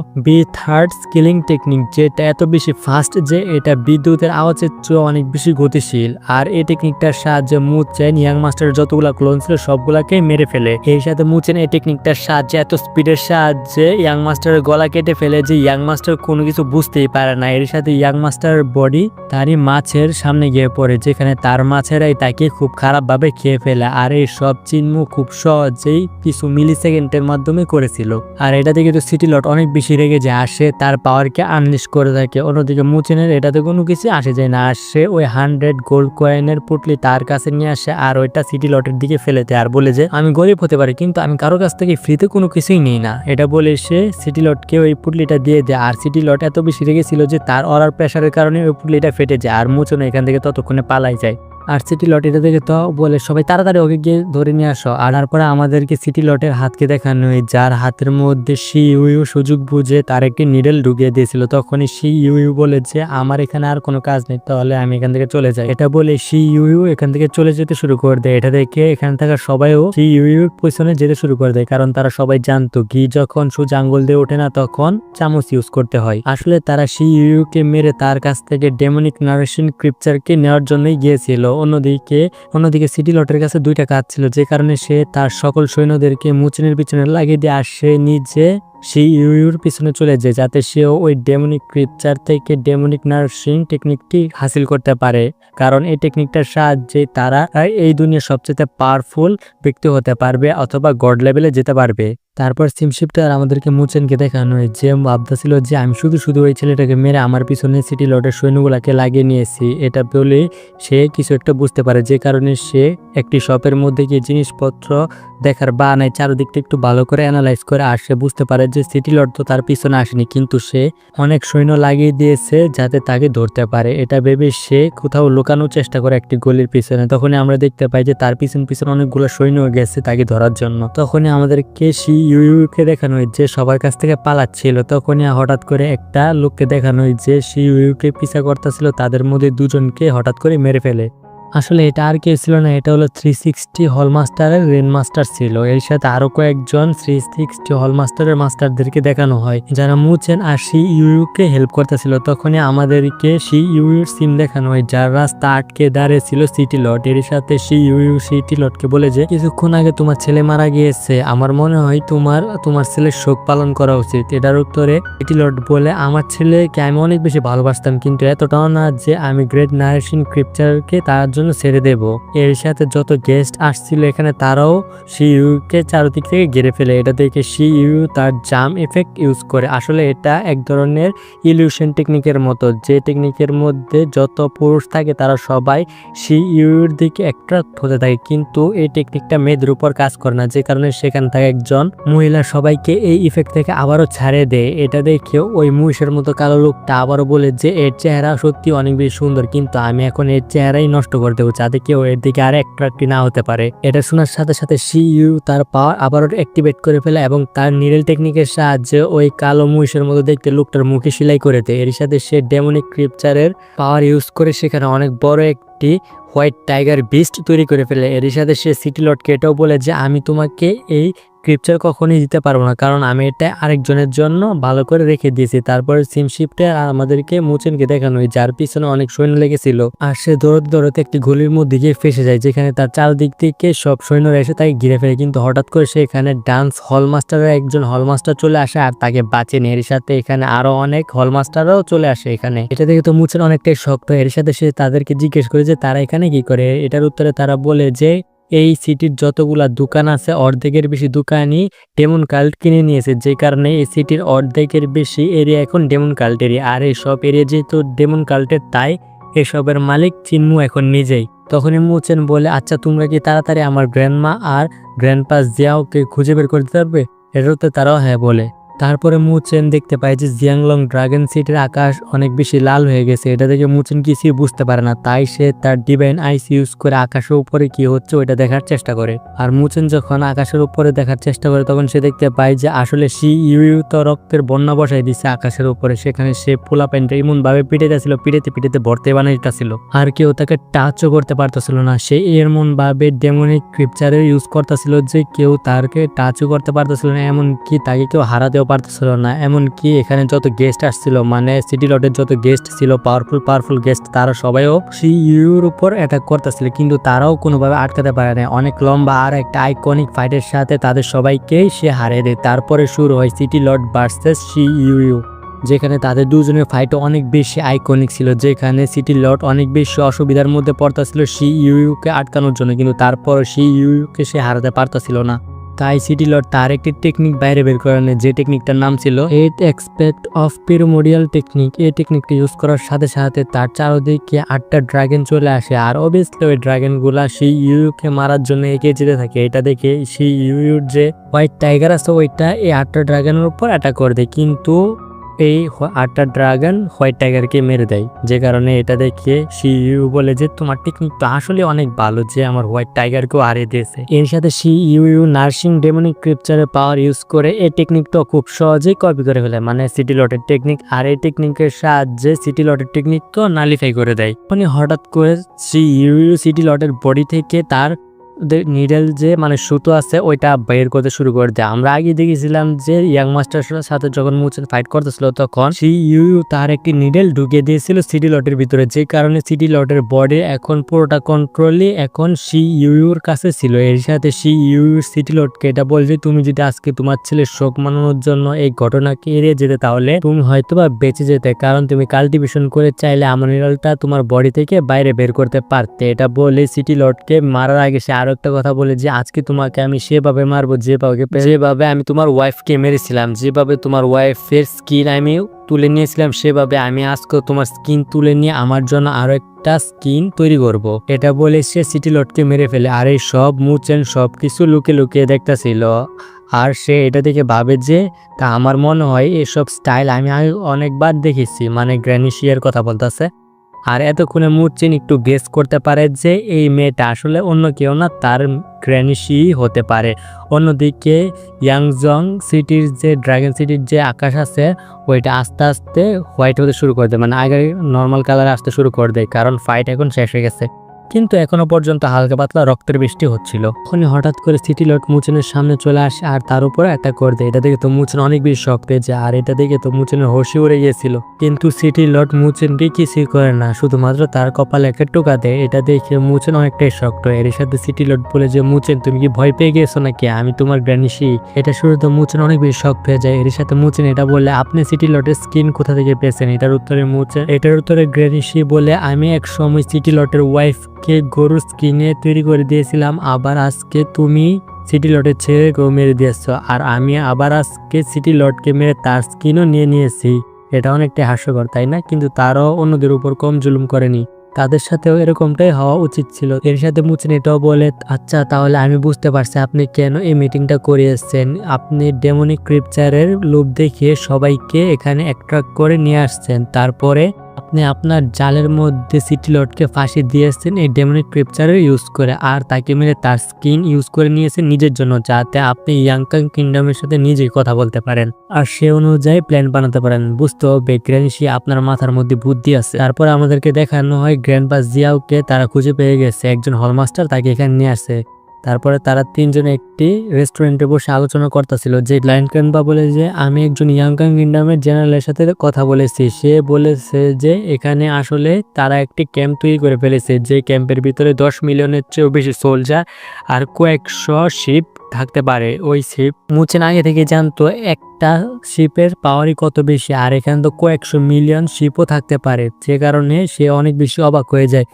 থার্ড স্কিলিং টেকনিক, যেটা এত বেশি ফাস্ট যে এটা বিদ্যুতের আওয়াজের চেয়ে অনেক বেশি গতিশীল। আর এই টেকনিকটার সাহায্যে মুচেন ইয়াং মাস্টারের যতগুলা ক্লোন ছিল সবগুলাকে মেরে ফেলে। এর সাথে মুচেন এই টেকনিকটার সাহায্যে এত স্পিডের সাহায্যে ইয়াং মাস্টারের গলা কেটে ফেলে যে ইয়াং মাস্টার কোনো কিছু বুঝতেই পারে না। এর সাথে ইয়াং মাস্টারের বডি তারই মাছের সামনে গিয়ে পড়ে, যেখানে তার মাছেরাই তাকে খুব খারাপভাবে খেয়ে ফেলে, আর এই সব চিহ্ন খুব সহজেই কিছু মিলি সেকেন্ডের মাধ্যমে করেছিল। আর এটা থেকে তো সিটি লট অনেক বেশি রেগে যায়, আর সে তার পাওয়ারকে আনলিশ করে থাকে। অন্যদিকে মুচেনের এটাতে কোনো কিছু আসে যায় না, আর সে ওই 100 গোল্ড কয়েনের পুটলি তার কাছে নিয়ে আসে আর ওইটা সিটি লটের দিকে ফেলে দেয়, আর বলে যে আমি গরিব হতে পারি কিন্তু আমি কারো কাছ থেকে ফ্রিতে কোনো কিছুই নিই না। এটা বলে সে সিটি লটকে ওই পুটলিটা দিয়ে দেয়, আর সিটি লট এত বেশি রেগেছিল যে তার অরার প্রেশারের কারণে ওই পুটলিটা ফেটে যায়, আর মুচেন এখান থেকে ততক্ষণে পালাই যায়। আর সিটি লট এটা দেখে তো বলে সবাই তাড়াতাড়ি ওকে গিয়ে ধরে নিয়ে আসো। আর তারপরে আমাদেরকে সিটি লটের হাতকে দেখানো হয়, যার হাতের মধ্যে শি ইউ সুযোগ বুঝে তার একটি নিডল ঢুকিয়ে দিয়েছিল। তখনই শি ইউ বলে যে আমার এখানে আর কোনো কাজ নেই, তাহলে আমি এখান থেকে চলে যাই। এটা বলে শি ইউ এখান থেকে চলে যেতে শুরু করে দেয়। এটা দেখে এখানে থাকা সবাইও শি ইউ পিছনে যেতে শুরু করে দেয়, কারণ তারা সবাই জানতো ঘি যখন সোজা আঙ্গুল দিয়ে ওঠে না তখন চামচ ইউজ করতে হয়। আসলে তারা শি ইউ কে মেরে তার কাছ থেকে ডেমনিক নারেশন ক্রিপচারকে নেওয়ার জন্যই গিয়েছিল। অন্যদিকে সিটি লটের কাছে দুইটা কাজ ছিল, যে কারণে সে তার সকল সৈন্যদেরকে মুচেনের পিছনে লাগিয়ে দিয়ে আর সে নিজে সেই ইউর পিছনে চলে যায়, যাতে সেও ওই ডেমনিক ক্রিপচার থেকে ডেমনিক নার্সিং টেকনিকটি হাসিল করতে পারে। কারণ এই টেকনিকটার সাহায্যে তারা এই দুনিয়ার সবচেয়ে পাওয়ারফুল ব্যক্তি হতে পারবে অথবা গড লেভেলে যেতে পারবে। তারপর সিমশিফটার আমাদেরকে মুচেনকে দেখানো হয়, যে ভাবতেছিল যে আমি শুধু ওই ছেলেটাকে মেরে আমার পিছনে সিটি লটের সৈন্যগুলাকে লাগিয়ে নিয়েছি। এটা বলে সে কিছু একটা বুঝতে পারে, যে কারণে সে একটি শপের মধ্যে গিয়ে জিনিসপত্র দেখার বাহানায় চারদিকটা একটু ভালো করে অ্যানালাইজ করে আর সে বুঝতে পারে যে সিটি লট তো তার পিছনে আসেনি, কিন্তু সে অনেক সৈন্য লাগিয়ে দিয়েছে যাতে তাকে ধরতে পারে। এটা ভেবে সে কোথাও লুকানোর চেষ্টা করে একটি গলির পিছনে। তখনই আমরা দেখতে পাই যে তার পিছনে অনেকগুলো সৈন্য গেছে তাকে ধরার জন্য। তখনই আমাদেরকে শি ইউকে দেখানো হয় যে সবার কাছ থেকে পালাচ্ছিল। তখনই হঠাৎ করে একটা লোককে দেখানো হয় যে শি ইউকে পিছা করতেছিল, তাদের মধ্যে দুজনকে হঠাৎ করে মেরে ফেলে। আসলে এটা আর কেউ ছিল না, এটা হলো 360 হলমাস্টারের রেনমাস্টার ছিল। এর সাথে আরো কয়েকজন 360 হলমাস্টারের মাস্টারদেরকে দেখানো হয়, যারা মুচেন আর শি ইউকে হেল্প করতেছিল। তখনই আমাদেরকে শি ইউর সিম দেখানো হয়, যার রাস্তা আটকে দাঁড়িয়েছিল সিটি লট। এর সাথে শি ইউ সিটি লটকে বলে যে কিছুক্ষণ আগে তোমার ছেলে মারা গিয়েছে, আমার মনে হয় তোমার ছেলের শোক পালন করা উচিত। এটার উত্তরে সিটি লট বলে আমার ছেলেকে আমি অনেক বেশি ভালোবাসতাম, কিন্তু এতটাও না যে আমি গ্রেট নারেশন ক্রিপচারকে তার জন্য ছেড়ে দেব। এর সাথে যত গেস্ট আসছিল এখানে তারাও শি ইউকে চারদিক থেকে ঘিরে ফেলে। এটা দেখে শি ইউ তার জাম এফেক্ট ইউজ করে। আসলে এটা এক ধরনের ইলিউশন টেকনিকের মতো, যে টেকনিকের মধ্যে যত পুরুষ থাকে তারা সবাই শি ইউর দিকে অ্যাট্রাক্ট হতে থাকে, কিন্তু এই টেকনিকটা মেয়েদের উপর কাজ করে না, যে কারণে সেখান থেকে একজন মহিলা সবাইকে এই ইফেক্ট থেকে আবারও ছাড়িয়ে দেয়। এটা দেখে ওই মহিষের মতো কালো লোকটা আবারও বলে যে এর চেহারা সত্যি অনেক বেশি সুন্দর, কিন্তু আমি এখন এর চেহারাই নষ্ট করে দেবো যাতে কেউ এর দিকে আর অ্যাট্রাক্ট না হতে পারে। এটা শোনার সাথে সাথে শি ইউ তার পাওয়ার আবারও অ্যাক্টিভেট করে ফেলে এবং তার নিডল টেকনিকের সাহায্যে ওই কালো মহিষের মতো দেখতে লোকটার মুখে সেলাই করে দেয়। এর সাথে সে ডেমনিক ক্রিপচারের পাওয়ার ইউজ করে সেখানে অনেক বড় একটি হোয়াইট টাইগার বিস্ট তৈরি করে ফেলে। এর সাথে সে সিটি লটকে এটাও বলে যে আমি তোমাকে এই ক্রিপচার কখনোই দিতে পারবো না, কারণ আমি এটা আরেকজনের জন্য ভালো করে রেখে দিয়েছি। তারপর সিমশিফটে আমাদেরকে মুচেনকে দেখানো হয়, যার পিছনে অনেক সৈন্য লেগেছিল আর সে দৌড়তে একটি গলির মধ্যে গিয়ে ফেসে যায়, যেখানে তার চারদিক থেকে সব সৈন্যরা এসে তাকে ঘিরে ফেলে। কিন্তু হঠাৎ করে সে এখানে ডান্স হলমাস্টারের একজন হলমাস্টার চলে আসে আর তাকে বাঁচিয়ে নেয়। এর সাথে এখানে আরো অনেক হলমাস্টারও চলে আসে এখানে। এটা দেখে তো মুচেন অনেকটাই শক্ত। এর সাথে সে তাদেরকে জিজ্ঞেস করে যে তারা এখানে কি করে। এটার উত্তরে তারা বলে যে এই সিটির যতগুলা দোকান আছে অর্ধেকের বেশি দোকানই ডেমন কাল্ট কিনে নিয়েছে, যে কারণে এই সিটির অর্ধেকের বেশি এরিয়া এখন ডেমন কাল্ট এরিয়া। আর এইসব এরিয়া যেহেতু ডেমন কাল্টের, তাই এসবের মালিক চিন্মু এখন নিজেই। তখনই মুচেন বলে আচ্ছা তোমরা কি তাড়াতাড়ি আমার গ্র্যান্ডমা আর গ্র্যান্ডপা জিয়াওকে খুঁজে বের করতে পারবে। এটাতে তারাও হ্যাঁ বলে। তারপরে মুচেন দেখতে পায় যে জিয়াংলং ড্রাগন সিটির আকাশ অনেক বেশি লাল হয়ে গেছে। এটা দেখে মুচেন কিছুই বুঝতে পারে না, তাই সে তার ডিভাইন আইস ইউজ করে আকাশের উপরে কি হচ্ছে ওইটা দেখার চেষ্টা করে। আর মুচেন যখন আকাশের উপরে দেখার চেষ্টা করে তখন সে দেখতে পায় যে আসলে শি ইউ তো রক্তের বন্যা বসাই দিচ্ছে আকাশের উপরে। সেখানে সে পোলা প্যান্টটা এমন ভাবে পিটেছিল, পিটেতে ভর্তে বানাইতেছিল আর কেউ তাকে টাচও করতে পারতেছিল না। সে এমন ভাবে ডেমনিক ক্রিপচারে ইউজ করতেছিল যে কেউ তাকে টাচও করতে পারতেছিল না, এমনকি তাকে কেউ হারাতেও পারতেছিল না। এমনকি এখানে যত গেস্ট আসছিল, মানে সিটি লটের যত গেস্ট ছিল পাওয়ারফুল গেস্ট, তারা সবাইও শি ইউর উপর অ্যাটাক করতেছিল, কিন্তু তারাও কোনোভাবে আটকাতে পারে না। অনেক লম্বা আর একটা আইকনিক ফাইটের সাথে তাদের সবাইকেই সে হারিয়ে দেয়। তারপরে শুরু হয় সিটি লট ভার্সেস শি ইউ, যেখানে তাদের দুজনের ফাইটও অনেক বেশি আইকনিক ছিল, যেখানে সিটি লট অনেক বেশি অসুবিধার মধ্যে পড়তেছিল শি ইউকে আটকানোর জন্য, কিন্তু তারপর শি ইউকে সে হারাতে পারতেছিল না। তাই সিটি লট তার একটি টেকনিক বাইরে বের করে নেয়, যে টেকনিকটার নাম ছিল 8 এক্সপেক্ট অফ পিরামিডিয়াল টেকনিক। এই টেকনিকটা ইউজ করার সাথে সাথে তার চারদিকে 8টা ড্রাগন চলে আসে আর অবভিয়াসলি ওই ড্রাগনগুলা শি ইউকে মারার জন্য এগিয়ে যেতে থাকে। এটা দেখে শি ইউর যে হোয়াইট টাইগার আছে ওইটা এই 8টা ড্রাগনের উপর অ্যাটাক করে দেয়, কিন্তু এই 8টা ড্রাগন হোয়াইট টাইগারকে মেরে দেয়, যে কারণে এটা দেখে সিইউ বলে যে তোমার টেকনিক তো আসলে অনেক ভালো যে আমার হোয়াইট টাইগারকেও হারিয়ে দিয়েছে। এর সাথে সিইউ নার্সিং ডেমনিক ক্রিপচারের পাওয়ার ইউজ করে এই টেকনিকটা খুব সহজেই কপি করে ফেলে, মানে সিটি লটের টেকনিক। আর এই টেকনিকের সাহায্যে সিটি লটের টেকনিক তো নালিফাই করে দেয়। মানে হঠাৎ করে সিইউ সিটি লটের বডি থেকে তার নিডেল যে মানে সুতো আছে ওইটা বের করতে শুরু করে দেয়। আমরা আগে দেখেছিলাম যে ইয়াং মাস্টারের সাথে যখন মুচেন ফাইট করতেছিল তখন সিইউ তার একটি নিডেল ঢুকিয়ে দিয়েছিল সিটি লটের ভিতরে, যে কারণে সিটি লটের বডি এখন পুরোটা কন্ট্রোলই এখন সিইউর কাছে ছিল। এর সাথে সিইউ সিটি লটকে এটা বলছে তুমি যদি আজকে তোমার ছেলের শোক মানানোর জন্য এই ঘটনাকে এড়িয়ে যেতে তাহলে তুমি হয়তোবা বেঁচে যেতে, কারণ তুমি কাল্টিভেশন করে চাইলে আমার নিডেলটা তোমার বডি থেকে বাইরে বের করতে পারতে। এটা বলে সিটি লটকে মারার আগে সে আরো একটা কথা বলে যে আজকে তোমাকে আমি সেভাবে মারবো যেভাবে আমি তোমার ওয়াইফকে মেরেছিলাম, যেভাবে তোমার ওয়াইফের স্কিন আমি তুলে নিয়েছিলাম সেভাবে আমি আজকে তোমার স্কিন তুলে নিয়ে আমার জন্য আরো একটা স্কিন তৈরি করব। এটা বলে সে সিটি লটকে মেরে ফেলে। আর এই সব মুচেন সবকিছু লুকিয়ে লুকিয়ে দেখতেছিল। আর সে এটা দেখে ভাবে যে তা আমার মনে হয় এসব স্টাইল আমি অনেকবার দেখেছি, মানে গ্র্যানি শিয়ার কথা বলতেছে। আর এতক্ষণে মুচেন একটু গেস করতে পারে যে এই মেয়েটা আসলে অন্য কেউ না, তার গ্র্যানি শি হতে পারে। অন্যদিকে ইয়াংজং সিটির যে ড্রাগন সিটির যে আকাশ আছে ওইটা আস্তে আস্তে হোয়াইট হতে শুরু করে দেয়, মানে আগে নর্মাল কালারে আসতে শুরু করে দেয়, কারণ ফাইট এখন শেষ হয়ে গেছে। কিন্তু এখনো পর্যন্ত হালকা পাতলা রক্তের বৃষ্টি হচ্ছিল। তখনই হঠাৎ করে সিটি লট মুচেনের সামনে চলে আসে আর তার উপরে অ্যাটাক করে দেয়। এটা দেখে তো মুচেন অনেক বেশি শক পেয়ে যায়, আর এটা দেখে তো মুচেনের হোশই উড়ে গিয়েছিল। কিন্তু সিটি লট মুচেনকে কিছুই করে না, শুধুমাত্র তার কপালে একটা টোকা দেয়। এটা দেখে মুচেন অনেকটাই শক্ত। এর সাথে সিটি লট বলে যে মুচেন তুমি কি ভয় পেয়ে গেছো নাকি, আমি তোমার গ্র্যানিশি। এটা শুরু তো মুচেন অনেক বেশি শক পেয়ে যায়। এর সাথে মুচেন এটা বলে আপনি সিটি লটের স্কিন কোথা থেকে পেয়েছেন। এটার উত্তরে গ্র্যানিশি বলে আমি এক সময় সিটি লটের ওয়াইফকে গরুর স্কিনে তৈরি করে দিয়েছিলাম, আবার আজকে তুমি সিটি লটের ছেলেকেও মেরে দিয়েছ, আর আমি আবার আজকে সিটি লটকে মেরে তার স্কিনও নিয়ে নিয়েছি। এটা অনেকটাই হাস্যকর তাই না? কিন্তু তারাও অন্যদের উপর কম জুলুম করেনি, তাদের সাথেও এরকমটাই হওয়া উচিত ছিল। এর সাথে মুচেন এটাও বলে আচ্ছা তাহলে আমি বুঝতে পারছি আপনি কেন এই মিটিংটা করিয়েছেন। আপনি ডেমনিক ক্রিপচারের লোভ দেখিয়ে সবাইকে এখানে অ্যাট্রাক্ট করে নিয়ে আসছেন, তারপরে আপনি আপনার জালের মধ্যে সিটি লটকে ফাঁসি দিয়েছেন এই ডেমনিক ক্রিপচারের ইউজ করে, আর তাকে মেরে তার স্কিন ইউজ করে নিয়েছেন নিজের জন্য, যাতে আপনি ইয়াংকাং কিংডমের সাথে নিজেই কথা বলতে পারেন আর সে অনুযায়ী প্ল্যান বানাতে পারেন। বুঝতে হবে গ্র্যানিশি আপনার মাথার মধ্যে বুদ্ধি আছে। তারপর আমাদেরকে দেখানো হয় গ্র্যান্ডপা জিয়াওকে তারা খুঁজে পেয়ে গেছে, একজন হলমাস্টার তাকে এখানে নিয়ে আসে। তারপরে তারা তিনজনে একটি রেস্টুরেন্টে বসে আলোচনা করতেছিল। যে লায়ন গ্র্যান্ডপা বলে যে আমি একজন ইয়াংকাং কিংডমের জেনারেলের সাথে কথা বলেছি, সে বলেছে যে এখানে আসলে তারা একটি ক্যাম্প তৈরি করে ফেলেছে, যে ক্যাম্পের ভিতরে 10 মিলিয়নের চেয়েও বেশি সোলজার আর কয়েকশো শিপ থাকতে পারে। ওই শিপ মুচেন আগে থেকে জানতো একটা শিপের পাওয়ারই কত বেশি, আর এখানে তো কয়েকশো মিলিয়ন শিপও থাকতে পারে, যে কারণে সে অনেক বেশি অবাক হয়ে যায়।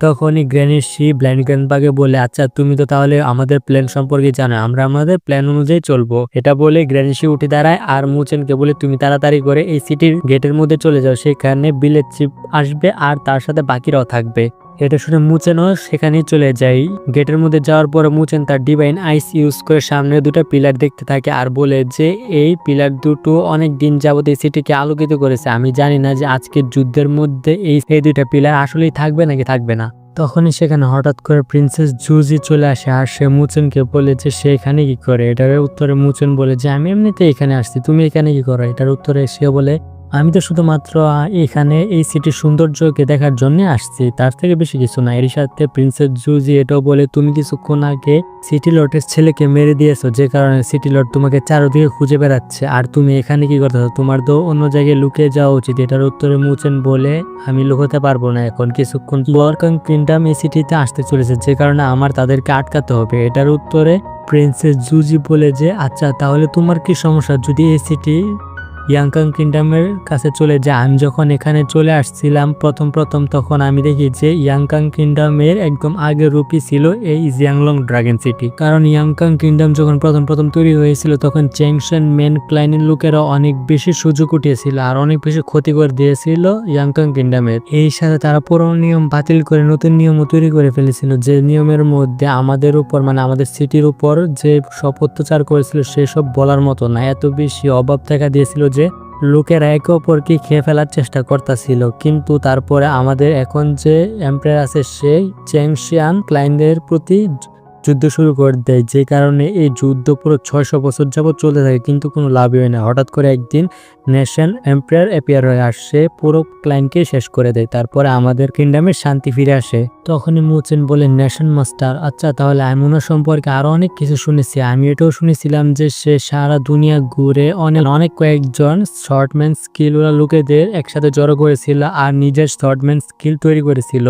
তখনই গ্র্যানিশি ব্লাইন্ড গ্র্যান্ডপাকে বলে আচ্ছা তুমি তো তাহলে আমাদের প্ল্যান সম্পর্কে জানো, আমরা আমাদের প্ল্যান অনুযায়ী চলবো। এটা বলে গ্র্যানিশি উঠে দাঁড়ায় আর মুচেনকে বলে তুমি তাড়াতাড়ি করে এই সিটির গেটের মধ্যে চলে যাও, সেখানে বিলেত চিপ আসবে আর তার সাথে বাকিরাও থাকবে। এটা শুনে মুচেনও সেখানেই চলে যায়। গেটের মধ্যে যাওয়ার পরে মুচেন তার ডিভাইন আইস ইউজ করে সামনে দুটো পিলার দেখতে থাকে আর বলে যে এই পিলার দুটো অনেক দিন যাবত এই সিটিকে আলোকিত করেছে, আমি জানি না যে আজকের যুদ্ধের মধ্যে এই দুইটা পিলার আসলেই থাকবে নাকি থাকবে না। তখনই সেখানে হঠাৎ করে প্রিন্সেস জুজি চলে আসে আর সে মুচেনকে বলে যে সে এখানে কি করে। এটার উত্তরে মুচেন বলে যে আমি এমনিতে এখানে আসছি, তুমি এখানে কি করো। এটার উত্তরে সে বলে আমি তো শুধুমাত্র এখানে এই সিটির সৌন্দর্যকে দেখার জন্য আসছি, তার থেকে বেশি কিছু না। এর সাথে প্রিন্সেস জুজি এটাও বলে তুমি কিছুক্ষণ আগে সিটি লটের ছেলেকে মেরে দিয়েছো, যে কারণে সিটি লট তোমাকে চারদিকে খুঁজে বেড়াচ্ছে, আর তুমি এখানে কি করতেছো, তোমার তো অন্য জায়গায় লুকিয়ে যাওয়া উচিত। এটার উত্তরে মুচেন বলে আমি লুকোতে পারবো না, এখন কিছুক্ষণ ইয়াংকাং কিংডম এই সিটিতে আসতে চলেছে, যে কারণে আমার তাদেরকে আটকাতে হবে। এটার উত্তরে প্রিন্সেস জুজি বলে যে আচ্ছা তাহলে তোমার কি সমস্যা যদি এই সিটি ইয়াংকাং কিংডমের কাছে চলে যায়। আমি যখন এখানে চলে আসছিলাম প্রথম তখন আমি দেখি যে ইয়াংকাং কিংডমের একদম আগের রূপই ছিল এই জিয়াংলং ড্রাগন সিটি, কারণ ইয়াংকাং কিংডম যখন প্রথম তৈরি হয়েছিল তখন চ্যাংশন মেন ক্লাইনের লোকেরা অনেক বেশি সুযোগ উঠিয়েছিল আর অনেক বেশি ক্ষতি করে দিয়েছিল ইয়াংকাং কিংডমের। এই সাথে তারা পুরনো নিয়ম বাতিল করে নতুন নিয়মও তৈরি করে ফেলেছিল, যে নিয়মের মধ্যে আমাদের উপর মানে আমাদের সিটির উপর যে সব অত্যাচার করেছিল সেসব বলার মতো না। এত বেশি অভাব দেখা দিয়েছিল যে লোকেরা একে অপরকে খেয়ে ফেলার চেষ্টা করতেছিল, কিন্তু তারপরে আমাদের এখন যে এম্পায়ার আছে সেই চেংশিয়ান ক্লাইনদের প্রতি যুদ্ধ শুরু করে দেয়, যে কারণে এই যুদ্ধ পুরো 600 বছর যাবত চলতে থাকে, কিন্তু কোনো লাভই হয় না। হঠাৎ করে একদিন নেশন এম্পায়ার অ্যাপিয়ার হয়ে আসে, পুরো ক্লাইনকে শেষ করে দেয়। তারপরে আমাদের কিংডমের শান্তি ফিরে আসে। তখনই মুচেন বলে, নেশন মাস্টার, আচ্ছা তাহলে আমি ওনার সম্পর্কে আরো অনেক কিছু শুনেছি। আমি এটাও শুনেছিলাম যে সে সারা দুনিয়া ঘুরে অনেক কয়েকজন শর্টম্যান স্কিল ওরা লোকেদের একসাথে জড়ো করেছিল আর নিজের শর্টম্যান স্কিল তৈরি করেছিল।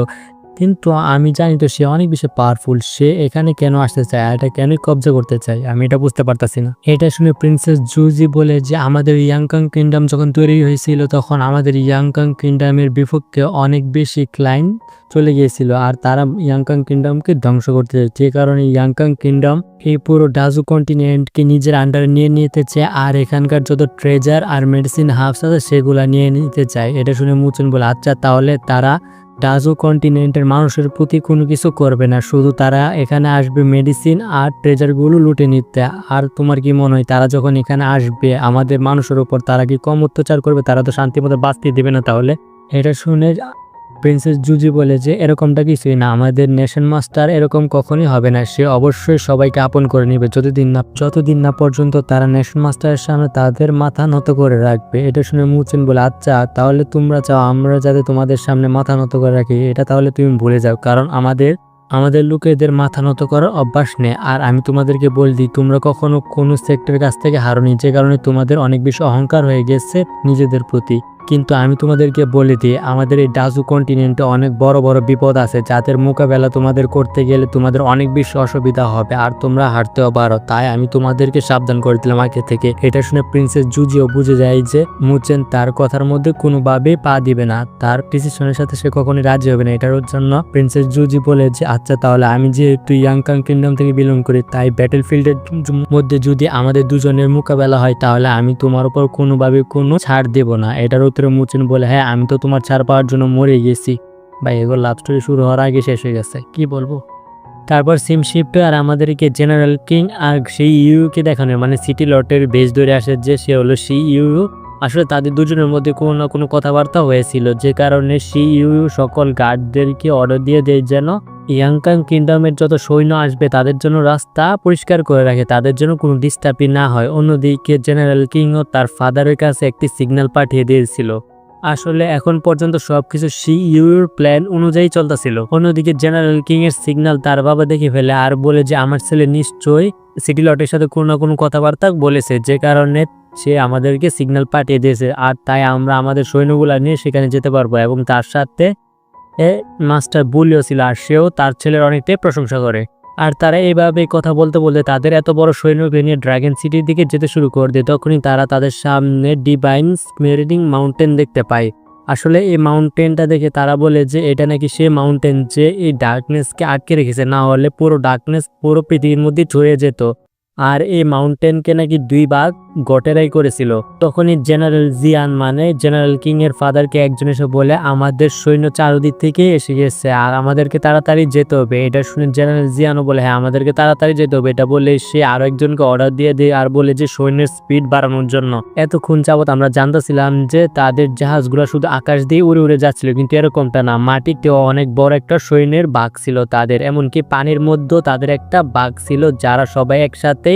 কিন্তু আমি জানি তো সে অনেক বেশি পাওয়ারফুল, সে এখানে কেন আসতে চায় আর এটা কেনই কবজা করতে চায়, আমি এটা বুঝতে পারতাছি না। এটা শুনে প্রিন্সেস জুজি বলে যে আমাদের ইয়াংকাং কিংডম যখন তৈরি হয়েছিল তখন আমাদের ইয়াংকাং কিংডমের বিপক্ষে অনেক বেশি ক্লাইন্ট চলে গিয়েছিল আর তারা ইয়াংকাং কিংডমকে ধ্বংস করতে চায়, যে কারণে ইয়াংকাং কিংডম এই পুরো ডাজু কন্টিনেন্টকে নিজের আন্ডারে নিয়ে নিতে চায় আর এখানকার যত ট্রেজার আর মেডিসিন হাবস আছে সেগুলা নিয়ে নিতে চায়। এটা শুনে মুচেন বলে, আচ্ছা তাহলে তারা ডাজু কন্টিনেন্টের মানুষের প্রতি কোনো কিছু করবে না, শুধু তারা এখানে আসবে মেডিসিন আর ট্রেজারগুলো লুটে নিতে। আর তোমার কি মনে হয় তারা যখন এখানে আসবে আমাদের মানুষের উপর তারা কি কম অত্যাচার করবে? তারা তো শান্তি মতো বাঁচতে দেবে না। তাহলে এটা শুনে প্রিন্সেস জুজি বলে যে এরকমটা কিছুই না, আমাদের নেশন মাস্টার এরকম কখনই হবে না, সে অবশ্যই সবাইকে আপন করে নেবে যতদিন না পর্যন্ত তারা নেশন মাস্টারের সামনে তাদের মাথা নত করে রাখবে। এটা শুনে মুচেন বলে, আচ্ছা তাহলে তোমরা চাও আমরা যাতে তোমাদের সামনে মাথা নত করে রাখি, এটা তাহলে তুমি ভুলে যাও, কারণ আমাদের লোকেদের মাথা নত করার অভ্যাস নেই। আর আমি তোমাদেরকে বলে দিই, তোমরা কখনো কোনো সেক্টরের কাছ থেকে হারোনি, যে কারণে তোমাদের অনেক বেশি অহংকার হয়ে গেছে নিজেদের প্রতি। কিন্তু আমি তোমাদেরকে বলে দিই, আমাদের এই ডাজু কন্টিনেন্টে অনেক বড় বড় বিপদ আছে, যাদের মোকাবেলা তোমাদের করতে গেলে তোমাদের অনেক বেশি অসুবিধা হবে আর তোমরা হারতেও পারো, তাই আমি তোমাদেরকে সাবধান করে দিলাম আগে থেকে। এটা শুনে প্রিন্সেস জুজিও বুঝে যায় যে মুচেন তার কথার মধ্যে কোনোভাবেই পা দিবে না, তার ডিসিশনের সাথে সে কখনোই রাজি হবে না। এটার জন্য প্রিন্সেস জুজি বলে যে আচ্ছা তাহলে আমি যেহেতু ইয়াংকাং কিংডম থেকে বিলং করি, তাই ব্যাটেল ফিল্ডের মধ্যে যদি আমাদের দুজনের মোকাবেলা হয় তাহলে আমি তোমার উপর কোনোভাবে কোনো ছাড় দেব না। এটার উত্তরে মুচেন বলে, হ্যাঁ আমি তো তোমার ছাড় পাওয়ার জন্য মরে গেছি। ভাই এগুলো লাভ স্টোরি শুরু হওয়ার আগে শেষ হয়ে গেছে, কি বলবো। তারপর সিম শিফট আর আমাদেরকে জেনারেল কিং আর সেই ইউকে দেখানো, মানে সিটি লটের বেস ধরে আসে যে সে হলো সি ইউ। আসলে তাদের দুজনের মধ্যে কোনো না কোনো কথাবার্তা হয়েছিল, যে কারণে সি ইউ সকল গার্ডদেরকে অর্ডার দিয়ে দেয় যেন ইয়াংকাং কিংডমের যত সৈন্য আসবে তাদের জন্য রাস্তা পরিষ্কার করে রাখে, তাদের জন্য কোনো ডিস্টার্বই না হয়। অন্যদিকে জেনারেল কিংও তার ফাদারের কাছে একটি সিগন্যাল পাঠিয়ে দিয়েছিল। আসলে এখন পর্যন্ত সবকিছু সি ইউর প্ল্যান অনুযায়ী চলতেছিল। অন্যদিকে জেনারেল কিং এর সিগন্যাল তার বাবা দেখে ফেলে আর বলে যে আমার ছেলে নিশ্চয়ই সিটি লটের সাথে কোনো না কোনো কথাবার্তা বলেছে, যে কারণে সে আমাদেরকে সিগন্যাল পাঠিয়ে দিয়েছে আর তাই আমরা আমাদের সৈন্যগুলা নিয়ে সেখানে যেতে পারবো। এবং তার সাথে মাস্টার বুলিও ছিল আর সেও তার ছেলের অনেকটাই প্রশংসা করে। আর তারা এইভাবে কথা বলতে বলতে তাদের এত বড় সৈন্যকে নিয়ে ড্রাগন সিটির দিকে যেতে শুরু করে দেয়। তখনই তারা তাদের সামনে ডিভাইন স্মেরিং মাউন্টেন দেখতে পায়। আসলে এই মাউন্টেনটা দেখে তারা বলে যে এটা নাকি সে মাউন্টেন যে এই ডার্কনেসকে আটকে রেখেছে, না হলে পুরো ডার্কনেস পুরো পৃথিবীর মধ্যে ছড়িয়ে যেত। আর এই মাউন্টেনকে নাকি 2 ভাগ গটেরাই করেছিল। তখনই জেনারেল জিয়ান মানে জেনারেল কিং এর ফাদারকে একজন এসে বলে আমাদের সৈন্য চারদিক থেকে এসে গেছে আর আমাদেরকে তাড়াতাড়ি যেতে হবে। এটা শুনে জেনারেল জিয়ানও বলে হ্যাঁ আমাদেরকে তাড়াতাড়ি যেতে হবে। এটা বলে সে আরো একজনকে অর্ডার দিয়ে দেয় আর বলে যে সৈন্যের স্পিড বাড়ানোর জন্য। এতক্ষণ যাবত আমরা জানতেছিলাম যে তাদের জাহাজগুলো শুধু আকাশ দিয়ে উড়ে উড়ে যাচ্ছিল, কিন্তু এরকমটা না, মাটিতেও অনেক বড় একটা সৈন্যের বাঘ ছিল তাদের, এমনকি পানির মধ্যেও তাদের একটা বাঘ ছিল যারা সবাই একসাথে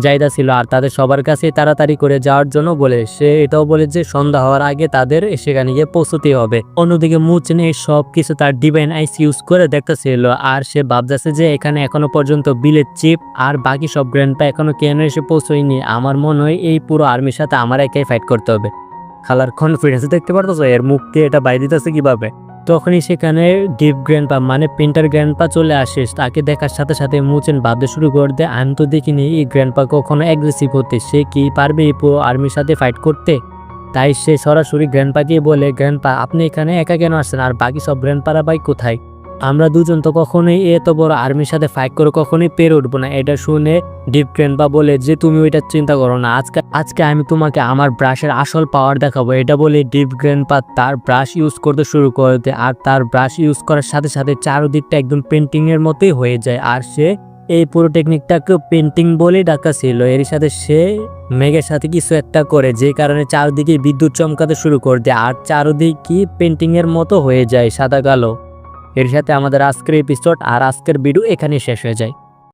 যাইদা ছিল আর তাদের সবার কাছে তাড়াতাড়ি করে যাওয়ার জন্য বলে। সে এটাও বলে যে সন্ধ্যা হওয়ার আগে তাদের সেখানে গিয়ে পৌঁছতে হবে। অন্যদিকে মুচেন এই সব কিছু তার ডিভাইন আইস ইউজ করে দেখতেছিল আর সে ভাবতেছে যে এখানে এখনো পর্যন্ত বিলের চিপ আর বাকি সব গ্র্যান্ডপা এখনো কেন এসে পৌঁছয়নি। আমার মনে হয় এই পুরো আর্মির সাথে আমার একাই ফাইট করতে হবে। খালার কনফিডেন্স দেখতে পারতো এর মুখ দিয়ে এটা বাইরে দিতেছে কিভাবে। তখনই সেখানে ডিপ গ্র্যান্ডপা মানে পেন্টার গ্র্যান্ডপা চলে আসে। তাকে দেখার সাথে সাথে মুচেন ভাবতে শুরু করে দেয় আমি তো দেখিনি এই গ্র্যান্ডপা কখনো অ্যাগ্রেসিভ হতে, সে কি পারবে এই পুরো আর্মির সাথে ফাইট করতে। তাই সে সরাসরি গ্র্যান্ডপাকে বলে গ্র্যান্ডপা আপনি এখানে একা কেন আসছেন আর বাকি সব গ্র্যান্ডপারা ভাই কোথায়? আমরা দুজন তো কখনোই এত বড় আর্মির সাথে ফাইট করে কখনোই পেরে উঠবো না। এটা শুনে ডিপ গ্র্যান্ডপা বলে যে তুমি ওইটা চিন্তা করো না, আজকে আমি তোমাকে আমার ব্রাশের আসল পাওয়ার দেখাবো। এটা বলে ডিপ গ্র্যান্ডপা তার ব্রাশ ইউজ করতে শুরু করে দেয় আর তার ব্রাশ ইউজ করার সাথে সাথে চারদিকটা একদম পেন্টিং এর মতোই হয়ে যায় আর সে এই পুরো টেকনিকটাকে পেন্টিং বলে ডাকা ছিল। এর সাথে সে মেঘের সাথে কিছু একটা করে, যে কারণে চারদিকে বিদ্যুৎ চমকাতে শুরু করে দেয় আর চারদিকে পেন্টিং এর মতো হয়ে যায় সাদা কালো। এর সাথে আমাদের আজকের এপিসোড আর আজকের ভিডিও এখানেই শেষ হয়ে যায়।